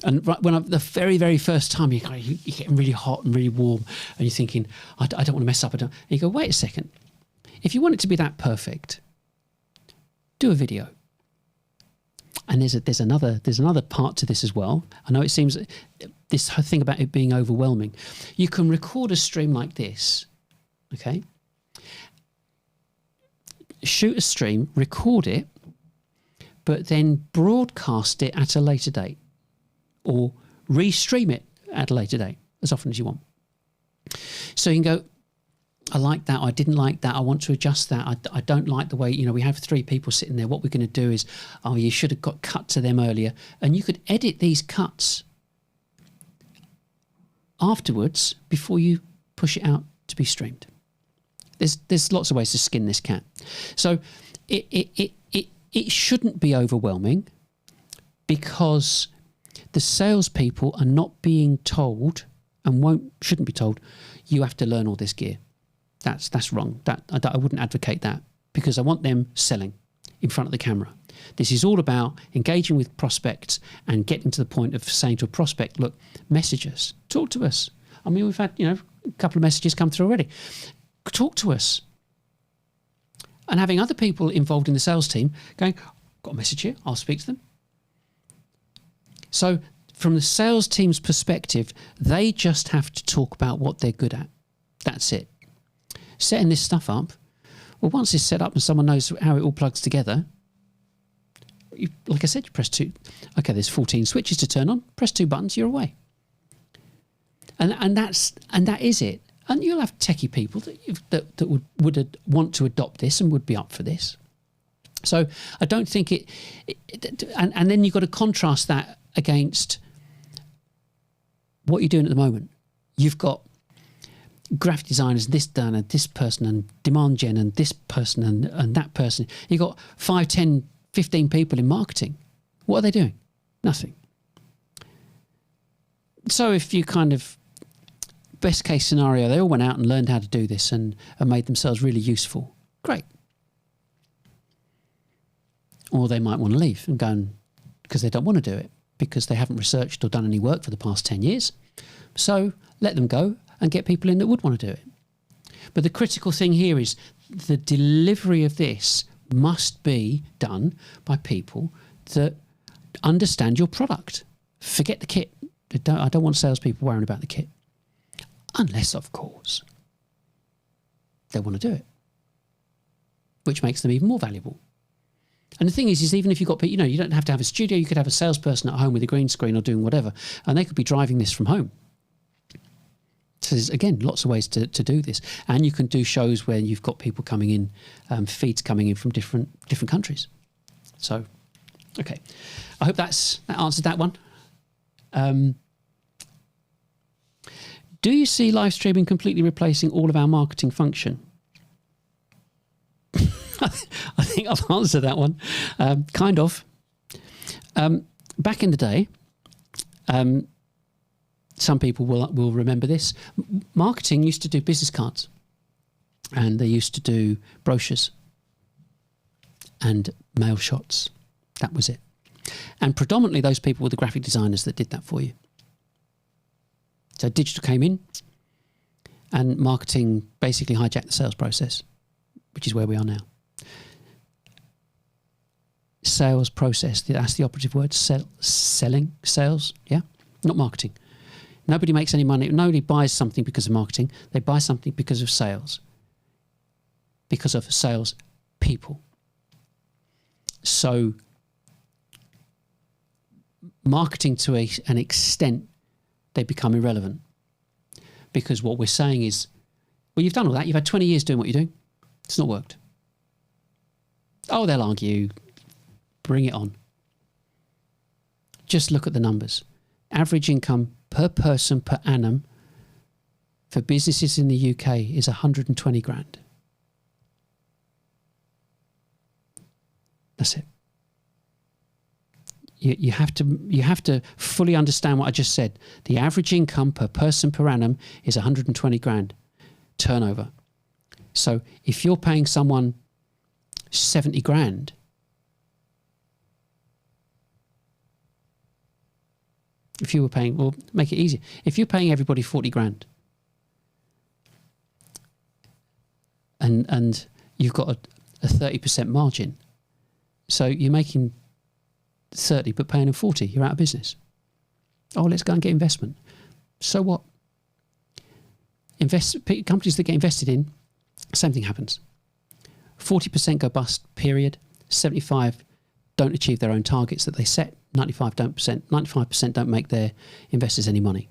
And the very, very first time you're getting really hot and really warm, and you're thinking, I don't want to mess up. And you go, wait a second. If you want it to be that perfect, do a video. And there's another part to this as well. I know it seems this thing about it being overwhelming. You can record a stream like this, okay? shoot a stream, record it, but then broadcast it at a later date, or restream it at a later date as often as you want. So you can go, I like that, I didn't like that, I want to adjust that, I don't like the way, we have 3 people sitting there, what we're going to do is, you should have got cut to them earlier. And you could edit these cuts afterwards before you push it out to be streamed. There's lots of ways to skin this cat. So it shouldn't be overwhelming, because the salespeople are not being told, and shouldn't be told, you have to learn all this gear. That's wrong. I wouldn't advocate that, because I want them selling in front of the camera. This is all about engaging with prospects and getting to the point of saying to a prospect, look, message us, talk to us. I mean, we've had a couple of messages come through already. Talk to us. And having other people involved in the sales team going, got a message here, I'll speak to them. So from the sales team's perspective, they just have to talk about what they're good at. That's it. Setting this stuff up, well, once it's set up and someone knows how it all plugs together, like I said, you press 2. Okay, there's 14 switches to turn on. Press 2 buttons, you're away. And that is it. And you'll have techie people that would want to adopt this and would be up for this. So I don't think and then you've got to contrast that against what you're doing at the moment. You've got graphic designers, this done, and this person, and demand gen, and this person, and that person. You've got 5, 10, 15 people in marketing. What are they doing? Nothing. So if you kind of, best case scenario, they all went out and learned how to do this and made themselves really useful. Great. Or they might want to leave and go because they don't want to do it, because they haven't researched or done any work for the past 10 years. So let them go and get people in that would want to do it. But the critical thing here is the delivery of this must be done by people that understand your product. Forget the kit. I don't want salespeople worrying about the kit. Unless, of course, they want to do it, which makes them even more valuable. And the thing is even if you've got, you don't have to have a studio. You could have a salesperson at home with a green screen or doing whatever, and they could be driving this from home. So there's, again, lots of ways to do this. And you can do shows where you've got people coming in, feeds coming in from different countries. So, okay. I hope that answered that one. Do you see live streaming completely replacing all of our marketing function? I think I've answered that one. Kind of. Back in the day, some people will remember this. Marketing used to do business cards, and they used to do brochures and mail shots. That was it. And predominantly those people were the graphic designers that did that for you. So digital came in, and marketing basically hijacked the sales process, which is where we are now. Sales process, that's the operative word. Selling, sales, yeah? Not marketing. Nobody makes any money. Nobody buys something because of marketing. They buy something because of sales. Because of sales people. So marketing to an extent, they become irrelevant. Because what we're saying is, well, you've done all that. You've had 20 years doing what you're doing. It's not worked. Oh, they'll argue. Bring it on. Just look at the numbers. Average income per person per annum for businesses in the UK is 120 grand. That's it. You have to fully understand what I just said. The average income per person per annum is 120 grand turnover. So if you're paying someone 70 grand, if you were paying, well, make it easier. If you're paying everybody 40 grand and you've got a 30% margin, so you're making 30 but paying them 40, you're out of business. Oh, let's go and get investment. So what? Companies that get invested in, same thing happens. 40% go bust, period. 75 don't achieve their own targets that they set. 95% don't make their investors any money.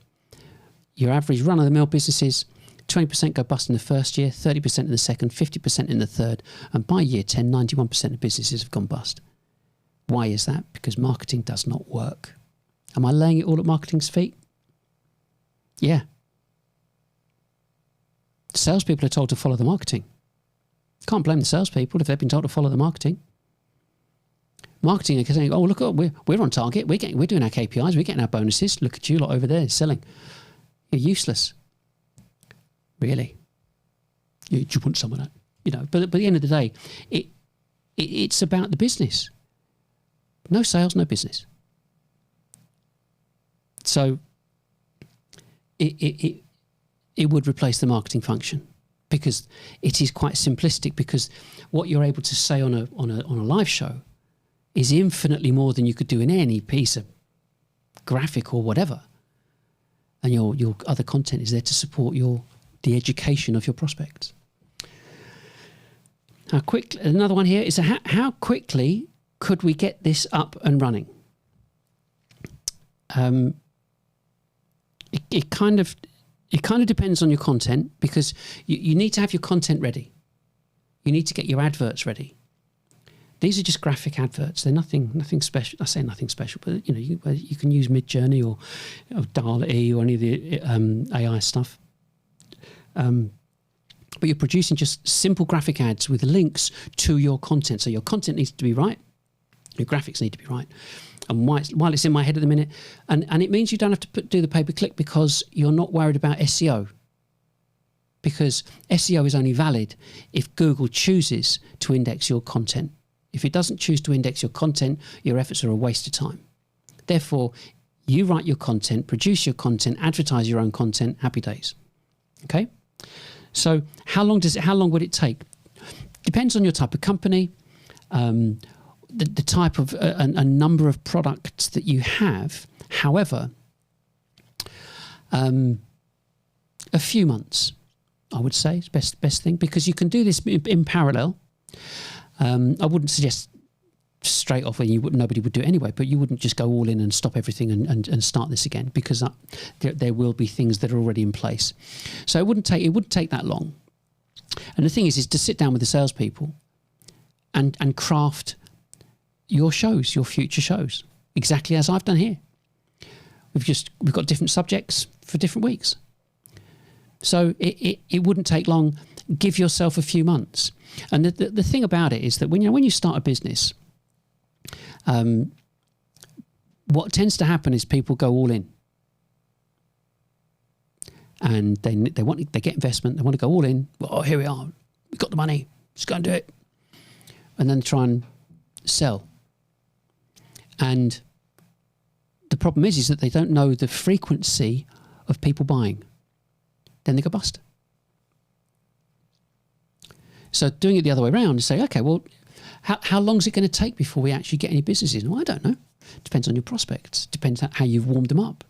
Your average run-of-the-mill businesses, 20% go bust in the first year, 30% in the second, 50% in the third, and by year 10, 91% of businesses have gone bust. Why is that? Because marketing does not work. Am I laying it all at marketing's feet? Yeah. Salespeople are told to follow the marketing. Can't blame the salespeople if they've been told to follow the marketing. Marketing are saying, oh, look, we're on target. We're doing our KPIs. We're getting our bonuses. Look at you lot over there selling. You're useless. Really. You want someone out. But at the end of the day, it's about the business. No sales, no business. So it would replace the marketing function, because it is quite simplistic, because what you're able to say on a live show is infinitely more than you could do in any piece of graphic or whatever. And your other content is there to support the education of your prospects. Another one here is how quickly could we get this up and running? It kind of depends on your content, because you need to have your content ready. You need to get your adverts ready. These are just graphic adverts. They're nothing special. I say nothing special, but you can use Midjourney or DALL-E or any of the AI stuff. But you're producing just simple graphic ads with links to your content. So your content needs to be right. Your graphics need to be right. And while it's in my head at the minute, and it means you don't have to do the pay-per-click, because you're not worried about SEO. Because SEO is only valid if Google chooses to index your content. If it doesn't choose to index your content, your efforts are a waste of time. Therefore, you write your content, produce your content, advertise your own content, happy days. Okay? So how long would it take? Depends on your type of company, the type of a number of products that you have. However, a few months, I would say, is best thing, because you can do this in parallel. I wouldn't suggest straight off, nobody would do it anyway, but you wouldn't just go all in and stop everything and start this again, because there will be things that are already in place. So it wouldn't take that long. And the thing is to sit down with the salespeople and craft your shows, your future shows, exactly as I've done here. We've got different subjects for different weeks. So it wouldn't take long. Give yourself a few months. And the thing about it is that when you start a business, what tends to happen is people go all in, and they get investment. They want to go all in. Well, here we are. We've got the money. Let's go and do it. And then try and sell. And the problem is that they don't know the frequency of people buying. Then they go bust. So doing it the other way around is say, okay, well, how long is it going to take before we actually get any businesses? Well, I don't know. Depends on your prospects. Depends on how you've warmed them up.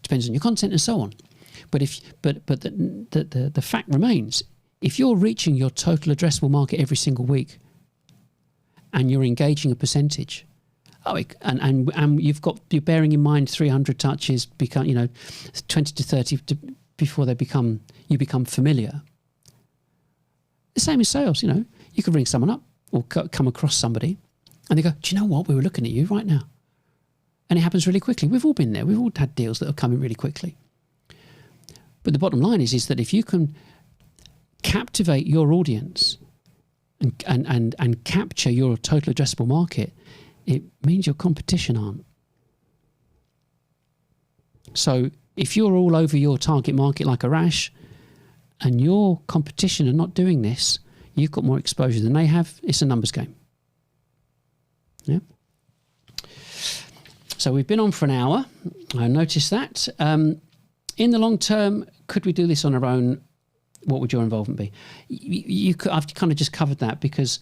Depends on your content and so on. But the fact remains, if you're reaching your total addressable market every single week, and you're engaging a percentage, and you're bearing in mind 300 touches, 20 to 30 before you become familiar. The same as sales, you could ring someone up or come across somebody and they go, do you know what? We were looking at you right now. And it happens really quickly. We've all been there. We've all had deals that are coming really quickly. But the bottom line is that if you can captivate your audience and capture your total addressable market, it means your competition aren't. So if you're all over your target market like a rash, and your competition are not doing this, you've got more exposure than they have. It's a numbers game. Yeah. So we've been on for an hour. I noticed that. In the long term, could we do this on our own? What would your involvement be? I've kind of just covered that, because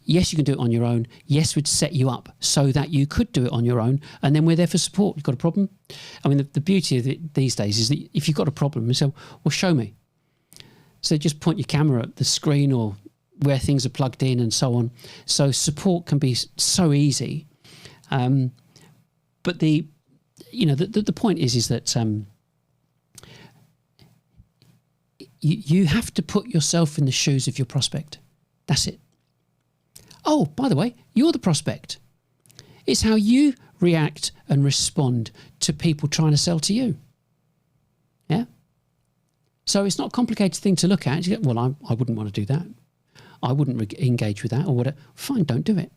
yes, you can do it on your own. Yes, we'd set you up so that you could do it on your own, and then we're there for support. You've got a problem? I mean, the beauty of it these days is that if you've got a problem, you say, well, show me. So just point your camera at the screen or where things are plugged in and so on. So support can be so easy. But the point is that you have to put yourself in the shoes of your prospect. That's it. Oh, by the way, you're the prospect. It's how you react and respond to people trying to sell to you. Yeah? So it's not a complicated thing to look at. You go, well, I wouldn't want to do that. I wouldn't engage with that or whatever. Fine, don't do it.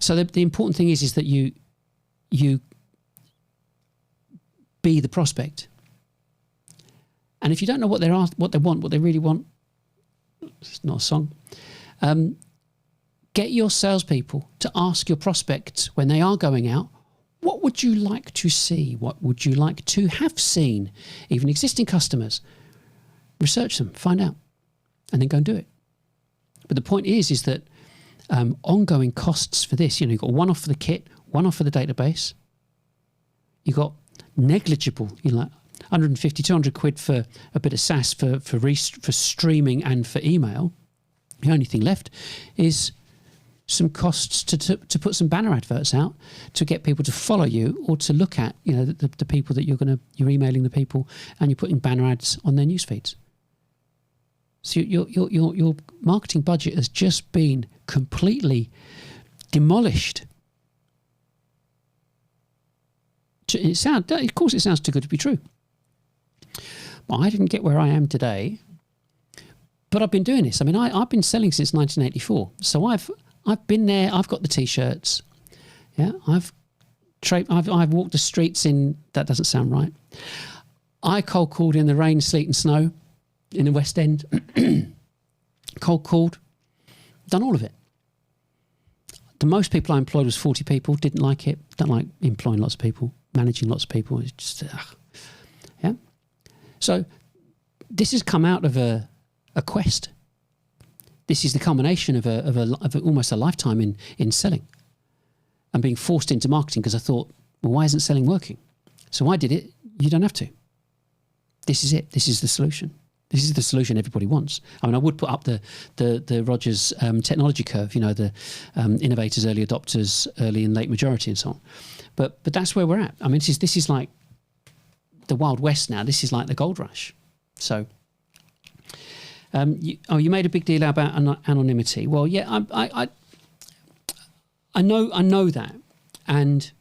So the important thing is that you be the prospect. And if you don't know what they really want, it's not a song. Get your salespeople to ask your prospects when they are going out, what would you like to see? What would you like to have seen? Even existing customers. Research them, find out, and then go and do it. But the point is that ongoing costs for this, you've got one off for the kit, one off for the database. You've got negligible, like 150, 200 quid for a bit of SaaS for streaming and for email. The only thing left is some costs to put some banner adverts out to get people to follow you or to look at the people that you're emailing the people, and you're putting banner ads on their news feeds. So your marketing budget has just been completely demolished. Of course, it sounds too good to be true. But I didn't get where I am today. But I've been doing this. I mean, I've been selling since 1984. So I've been there. I've got the T-shirts. Yeah, I've walked the streets in. That doesn't sound right. I cold called in the rain, sleet, and snow in the West End. Cold called. Done all of it. The most people I employed was 40 people. Didn't like it. Don't like employing lots of people, managing lots of people. It's just yeah. So this has come out of a quest. This is the culmination of almost a lifetime in selling and being forced into marketing, because I thought, well, why isn't selling working? So I did it. You don't have to. This is it. This is the solution. This is the solution everybody wants. I mean, I would put up the Rogers technology curve, the innovators, early adopters, early and late majority and so on. But that's where we're at. I mean, this is like the Wild West now. This is like the gold rush. So you made a big deal about anonymity. Well, yeah, I know that, and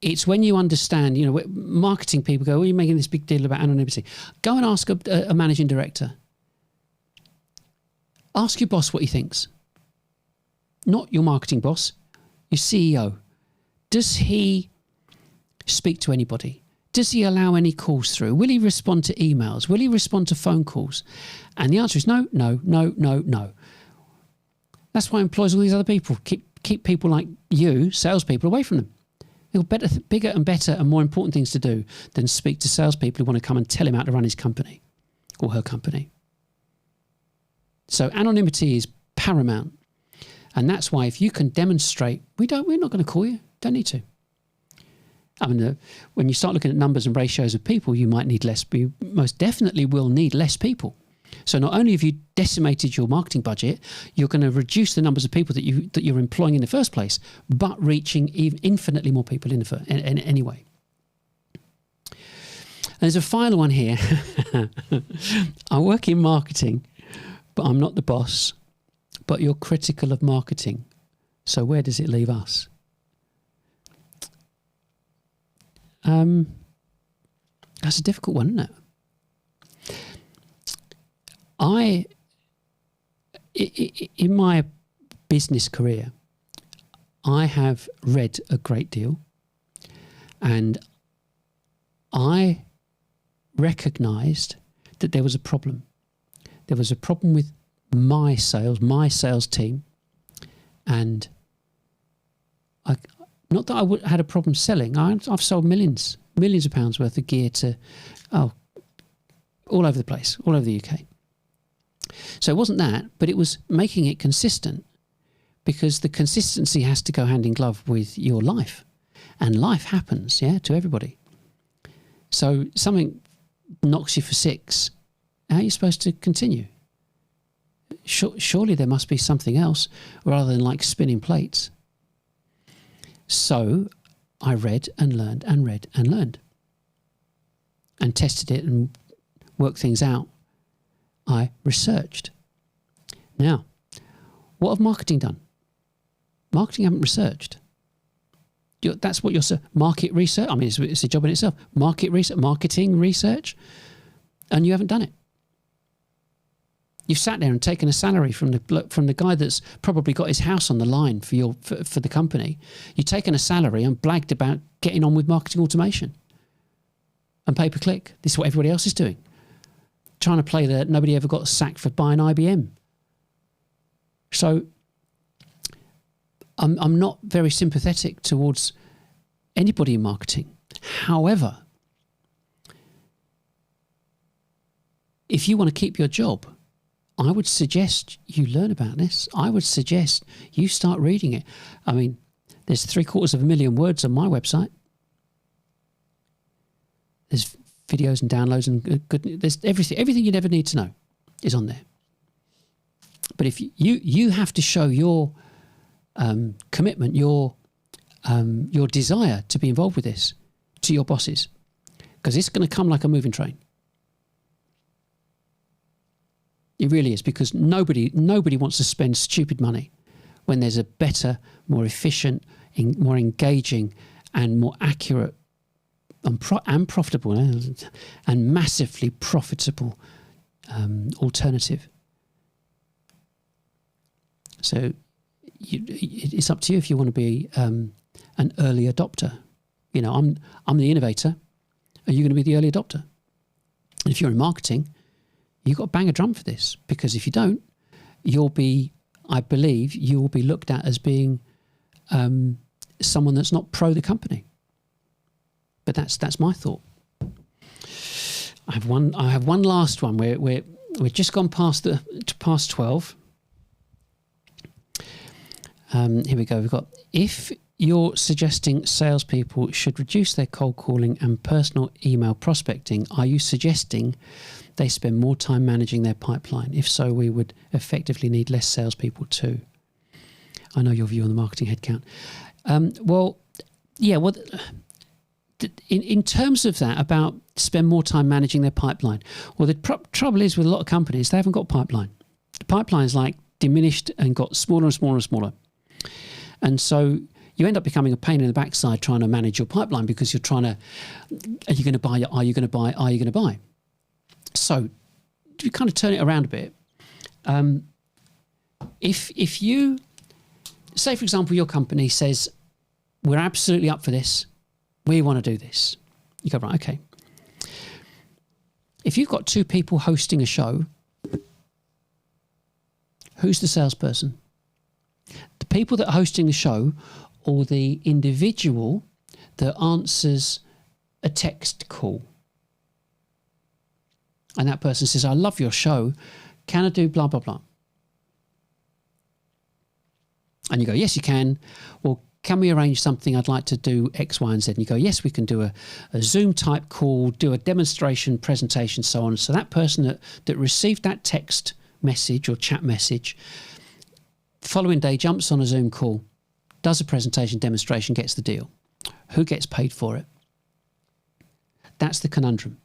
it's when you understand, marketing people go, "Oh, you're making this big deal about anonymity." Go and ask a managing director. Ask your boss what he thinks. Not your marketing boss, your CEO. Does he speak to anybody? Does he allow any calls through? Will he respond to emails? Will he respond to phone calls? And the answer is no, no, no, no, no. That's why he employs all these other people. Keep people like you, salespeople, away from them. They've got bigger and better and more important things to do than speak to salespeople who want to come and tell him how to run his company or her company. So anonymity is paramount. And that's why if you can demonstrate, we're not going to call you. Don't need to. I mean, when you start looking at numbers and ratios of people, you might need less. You most definitely will need less people. So not only have you decimated your marketing budget, you're going to reduce the numbers of people that you're employing in the first place, but reaching infinitely more people anyway. And there's a final one here. I work in marketing, but I'm not the boss. But you're critical of marketing. So where does it leave us? That's a difficult one, isn't it? In my business career, I have read a great deal, and I recognised that there was a problem. There was a problem with my sales team, and not that I had a problem selling. I've sold millions of pounds worth of gear to all over the place, all over the UK. So it wasn't that, but it was making it consistent, because the consistency has to go hand in glove with your life, and life happens, to everybody. So something knocks you for 6 how are you supposed to continue? Surely there must be something else rather than like spinning plates. So I read and learned and read and learned and tested it and worked things out. I researched. Now, what have marketing done? Marketing haven't researched. That's what you're market research. I mean, it's a job in itself. Market research, marketing research, and you haven't done it. You've sat there and taken a salary from the guy that's probably got his house on the line for the company. You've taken a salary and blagged about getting on with marketing automation and pay-per-click. This is what everybody else is doing. Trying to play that nobody ever got sacked for buying IBM. So I'm not very sympathetic towards anybody in marketing. However, if you want to keep your job, I would suggest you learn about this. I would suggest you start reading it. I mean, there's 750,000 words on my website. There's videos and downloads and there's everything you'd ever need to know is on there. But if you have to show your commitment, your desire to be involved with this to your bosses, because it's going to come like a moving train. It really is, because nobody wants to spend stupid money when there's a better, more efficient, more engaging, and more accurate and profitable and massively profitable alternative. So it's up to you if you want to be an early adopter. You know, I'm the innovator. Are you going to be the early adopter? And if you're in marketing, you've got to bang a drum for this, because if you don't, I believe you will be looked at as being someone that's not pro the company. But that's my thought. I have one last one. We've just gone past 12. Here we go. We've got, if you're suggesting salespeople should reduce their cold calling and personal email prospecting, are you suggesting they spend more time managing their pipeline? If so, we would effectively need less salespeople too. I know your view on the marketing headcount. In terms of that, about spend more time managing their pipeline, well, the trouble is with a lot of companies, they haven't got pipeline. The pipeline is like diminished and got smaller and smaller and smaller. And so you end up becoming a pain in the backside trying to manage your pipeline, because you're trying to, are you going to buy? Are you going to buy? Are you going to buy? So if you kind of turn it around a bit, if you, say for example, your company says, we're absolutely up for this, we want to do this. You go, right, okay. If you've got two people hosting a show, who's the salesperson? The people that are hosting the show, or the individual that answers a text call? And that person says, I love your show. Can I do blah, blah, blah? And you go, yes, you can. Well, can we arrange something? I'd like to do X, Y, and Z. And you go, yes, we can do a Zoom type call, do a demonstration presentation, so on. So that person that received that text message or chat message, following day jumps on a Zoom call, does a presentation demonstration, gets the deal. Who gets paid for it? That's the conundrum.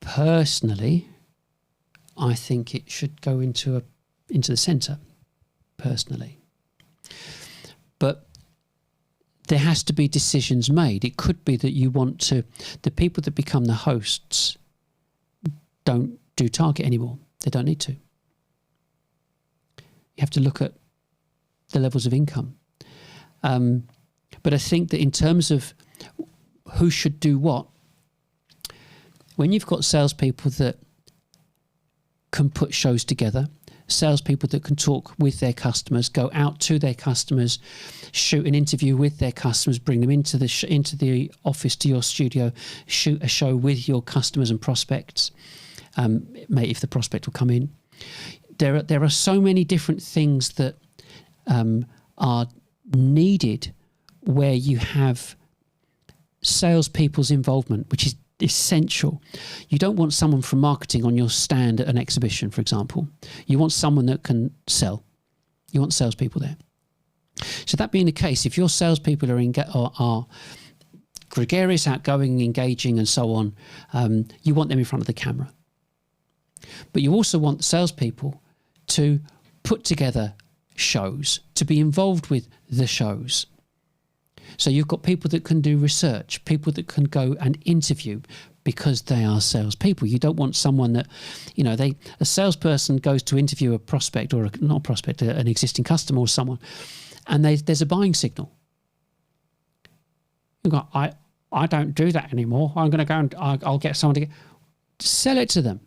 Personally, I think it should go into the centre, personally. But there has to be decisions made. It could be that you want to, the people that become the hosts don't do target anymore. They don't need to. You have to look at the levels of income. But I think that in terms of who should do what, when you've got salespeople that can put shows together, salespeople that can talk with their customers, go out to their customers, shoot an interview with their customers, bring them into the office, to your studio, shoot a show with your customers and prospects, if the prospect will come in. There are so many different things that are needed where you have salespeople's involvement, which is essential. You don't want someone from marketing on your stand at an exhibition, for example. You want someone that can sell. You want salespeople there. So that being the case, if your salespeople are gregarious, outgoing, engaging, and so on, you want them in front of the camera. But you also want the salespeople to put together shows, to be involved with the shows. So you've got people that can do research, people that can go and interview because they are salespeople. You don't want someone that, a salesperson goes to interview a prospect or not a prospect, an existing customer or someone, and there's a buying signal. You go, I don't do that anymore. I'm going to go and I'll get someone to sell it to them.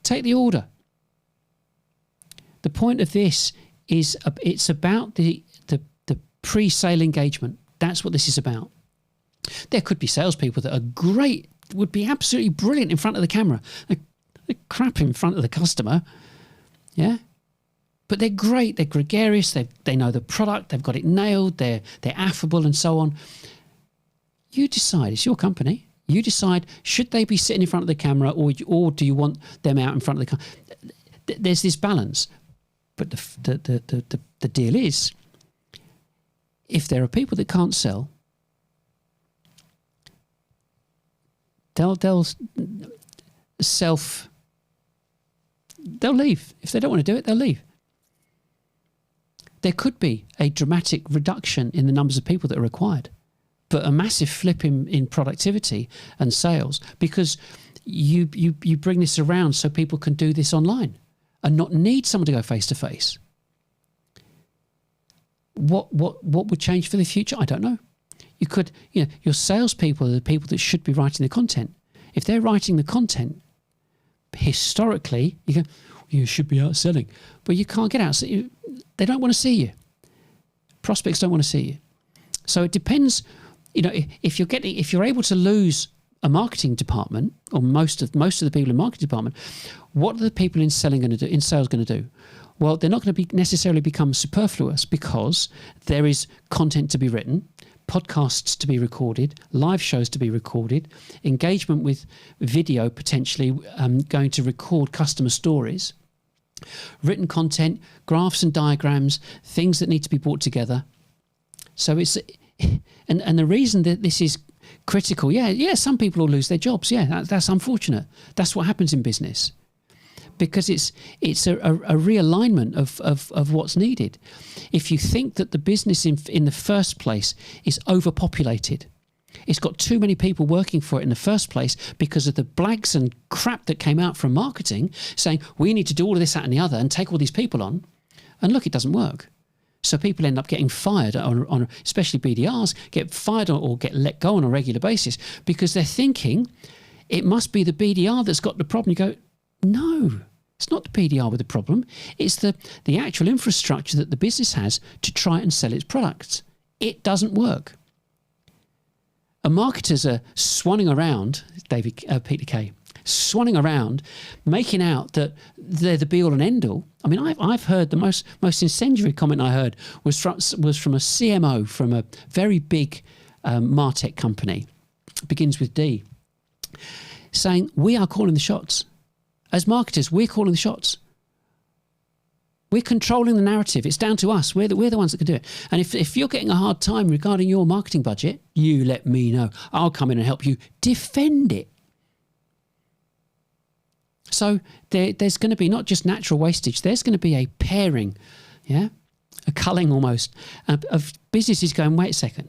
Take the order. The point of this is it's about the pre-sale engagement. That's what this is about. There could be salespeople that are great, would be absolutely brilliant in front of the camera. They're crap in front of the customer. Yeah. But they're great. They're gregarious. They know the product. They've got it nailed. They're affable and so on. You decide. It's your company. You decide, should they be sitting in front of the camera or do you want them out in front of the camera? There's this balance. But the deal is, if there are people that can't sell, they'll leave. If they don't want to do it, they'll leave. There could be a dramatic reduction in the numbers of people that are required, but a massive flip in productivity and sales because you bring this around so people can do this online and not need someone to go face to face. What would change for the future? I don't know. You could, your salespeople are the people that should be writing the content. If they're writing the content, historically, you should be out selling, but you can't get out. So they don't want to see you. Prospects don't want to see you. So it depends. If you're able to lose a marketing department or most of the people in the marketing department, what are the people in sales going to do? Well, they're not going to necessarily become superfluous because there is content to be written, podcasts to be recorded, live shows to be recorded, engagement with video potentially going to record customer stories, written content, graphs and diagrams, things that need to be brought together. So it's and the reason that this is critical, some people will lose their jobs. Yeah, that's unfortunate. That's what happens in business. Because it's a realignment of what's needed. If you think that the business in the first place is overpopulated, it's got too many people working for it in the first place because of the blags and crap that came out from marketing saying we need to do all of this, that and the other and take all these people on, and look, it doesn't work. So people end up getting fired on especially BDRs, get fired or get let go on a regular basis because they're thinking it must be the BDR that's got the problem. You go, no. It's not the BDR with the problem. It's the actual infrastructure that the business has to try and sell its products. It doesn't work. And marketers are swanning around, Peter Kay, swanning around, making out that they're the be-all and end-all. I mean, I've heard the most incendiary comment I heard was from a CMO from a very big MarTech company, begins with D, saying, we are calling the shots. As marketers, we're calling the shots. We're controlling the narrative. It's down to us. We're the ones that can do it. And if you're getting a hard time regarding your marketing budget, you let me know. I'll come in and help you defend it. So there's going to be not just natural wastage. There's going to be a pairing, a culling almost, of businesses going, wait a second.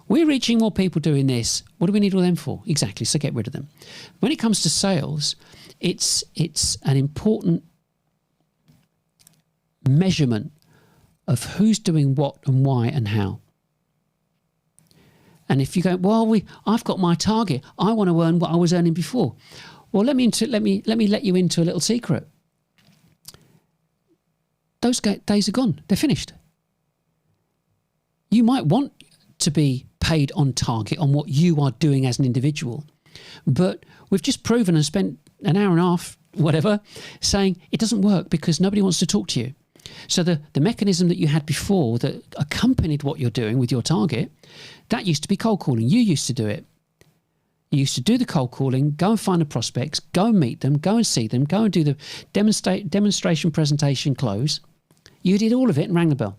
We're reaching more people doing this. What do we need all them for? Exactly, so get rid of them. When it comes to sales, it's an important measurement of who's doing what and why and how. And if you go, well, I've got my target. I want to earn what I was earning before. Well, let me let you into a little secret. Those days are gone. They're finished. You might want to be paid on target on what you are doing as an individual. But we've just proven and spent an hour and a half, whatever, saying it doesn't work because nobody wants to talk to you. So the mechanism that you had before that accompanied what you're doing with your target, that used to be cold calling. You used to do it. You used to do the cold calling, go and find the prospects, go and meet them, go and see them, go and do the demonstration, presentation, close. You did all of it and rang the bell.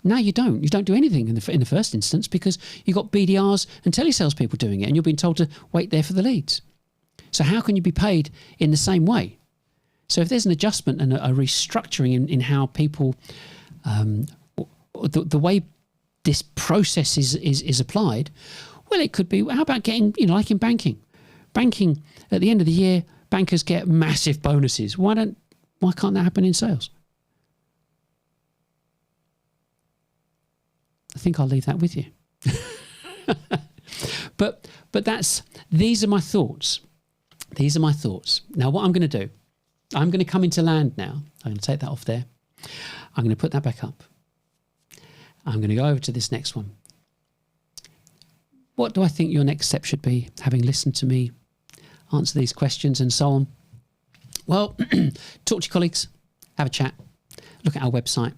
Now you don't. You don't do anything in the first instance because you've got BDRs and telesales people doing it and you're being told to wait there for the leads. So how can you be paid in the same way? So if there's an adjustment and a restructuring in how people, the way this process is applied, well, it could be, how about getting, like in banking? Banking, at the end of the year, bankers get massive bonuses. Why can't that happen in sales? I think I'll leave that with you. But these are my thoughts. These are my thoughts. Now, what I'm going to do, I'm going to come into land now. I'm going to take that off there. I'm going to put that back up. I'm going to go over to this next one. What do I think your next step should be, having listened to me answer these questions and so on? Well, talk to your colleagues, have a chat, look at our website.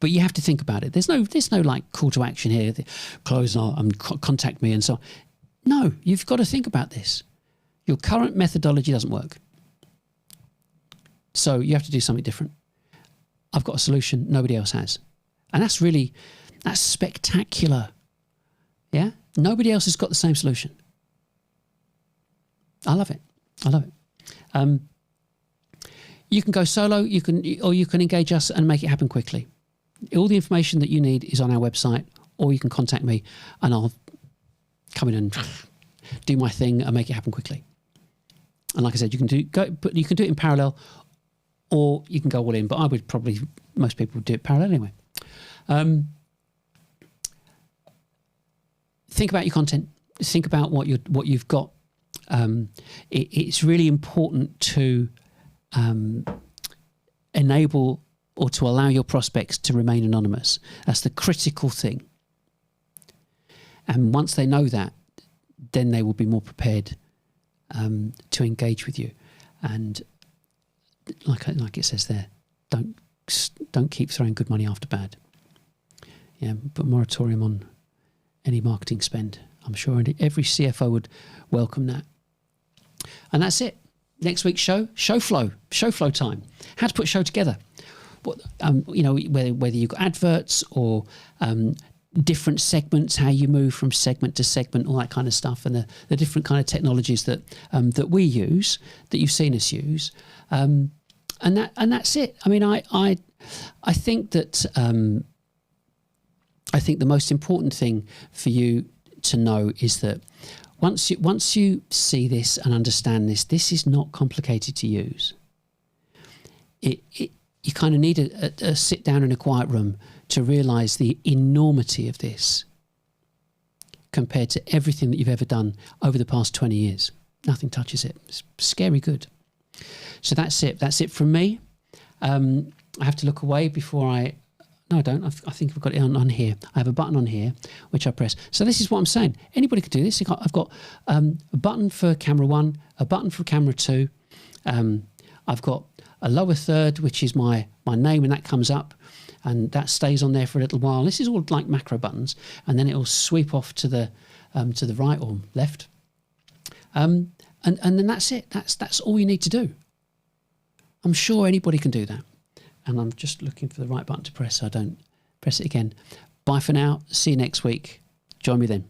But you have to think about it. There's no like call to action here. Close and contact me and so on. No, you've got to think about this. Your current methodology doesn't work. So you have to do something different. I've got a solution nobody else has. And that's spectacular. Yeah? Nobody else has got the same solution. I love it. I love it. You can go solo, or you can engage us and make it happen quickly. All the information that you need is on our website, or you can contact me and I'll come in and do my thing and make it happen quickly. And like I said, you can do it in parallel, or you can go all in. But most people would do it parallel anyway. Think about your content. Think about what you've got. It's really important to enable or to allow your prospects to remain anonymous. That's the critical thing. And once they know that, then they will be more prepared to engage with you. And like it says there, don't keep throwing good money after bad. Yeah, put a moratorium on any marketing spend. I'm sure every CFO would welcome that. And that's it. Next week's show flow time. How to put a show together. Whether you've got adverts or different segments, how you move from segment to segment, all that kind of stuff, and the different kind of technologies that we use, that you've seen us use, and that's it. I mean, I think that I think the most important thing for you to know is that once you see this and understand this is not complicated to use. You kind of need a sit down in a quiet room to realise the enormity of this compared to everything that you've ever done over the past 20 years. Nothing touches it. It's scary good. So that's it. That's it from me. I have to look away before I... No, I don't. I think I've got it on here. I have a button on here, which I press. So this is what I'm saying. Anybody could do this. I've got a button for camera 1, a button for camera 2. I've got a lower third, which is my name, and that comes up, and that stays on there for a little while. This is all like macro buttons, and then it will sweep off to the right or left, and then that's it. That's all you need to do. I'm sure anybody can do that. And I'm just looking for the right button to press so I don't press it again. Bye for now. See you next week. Join me then.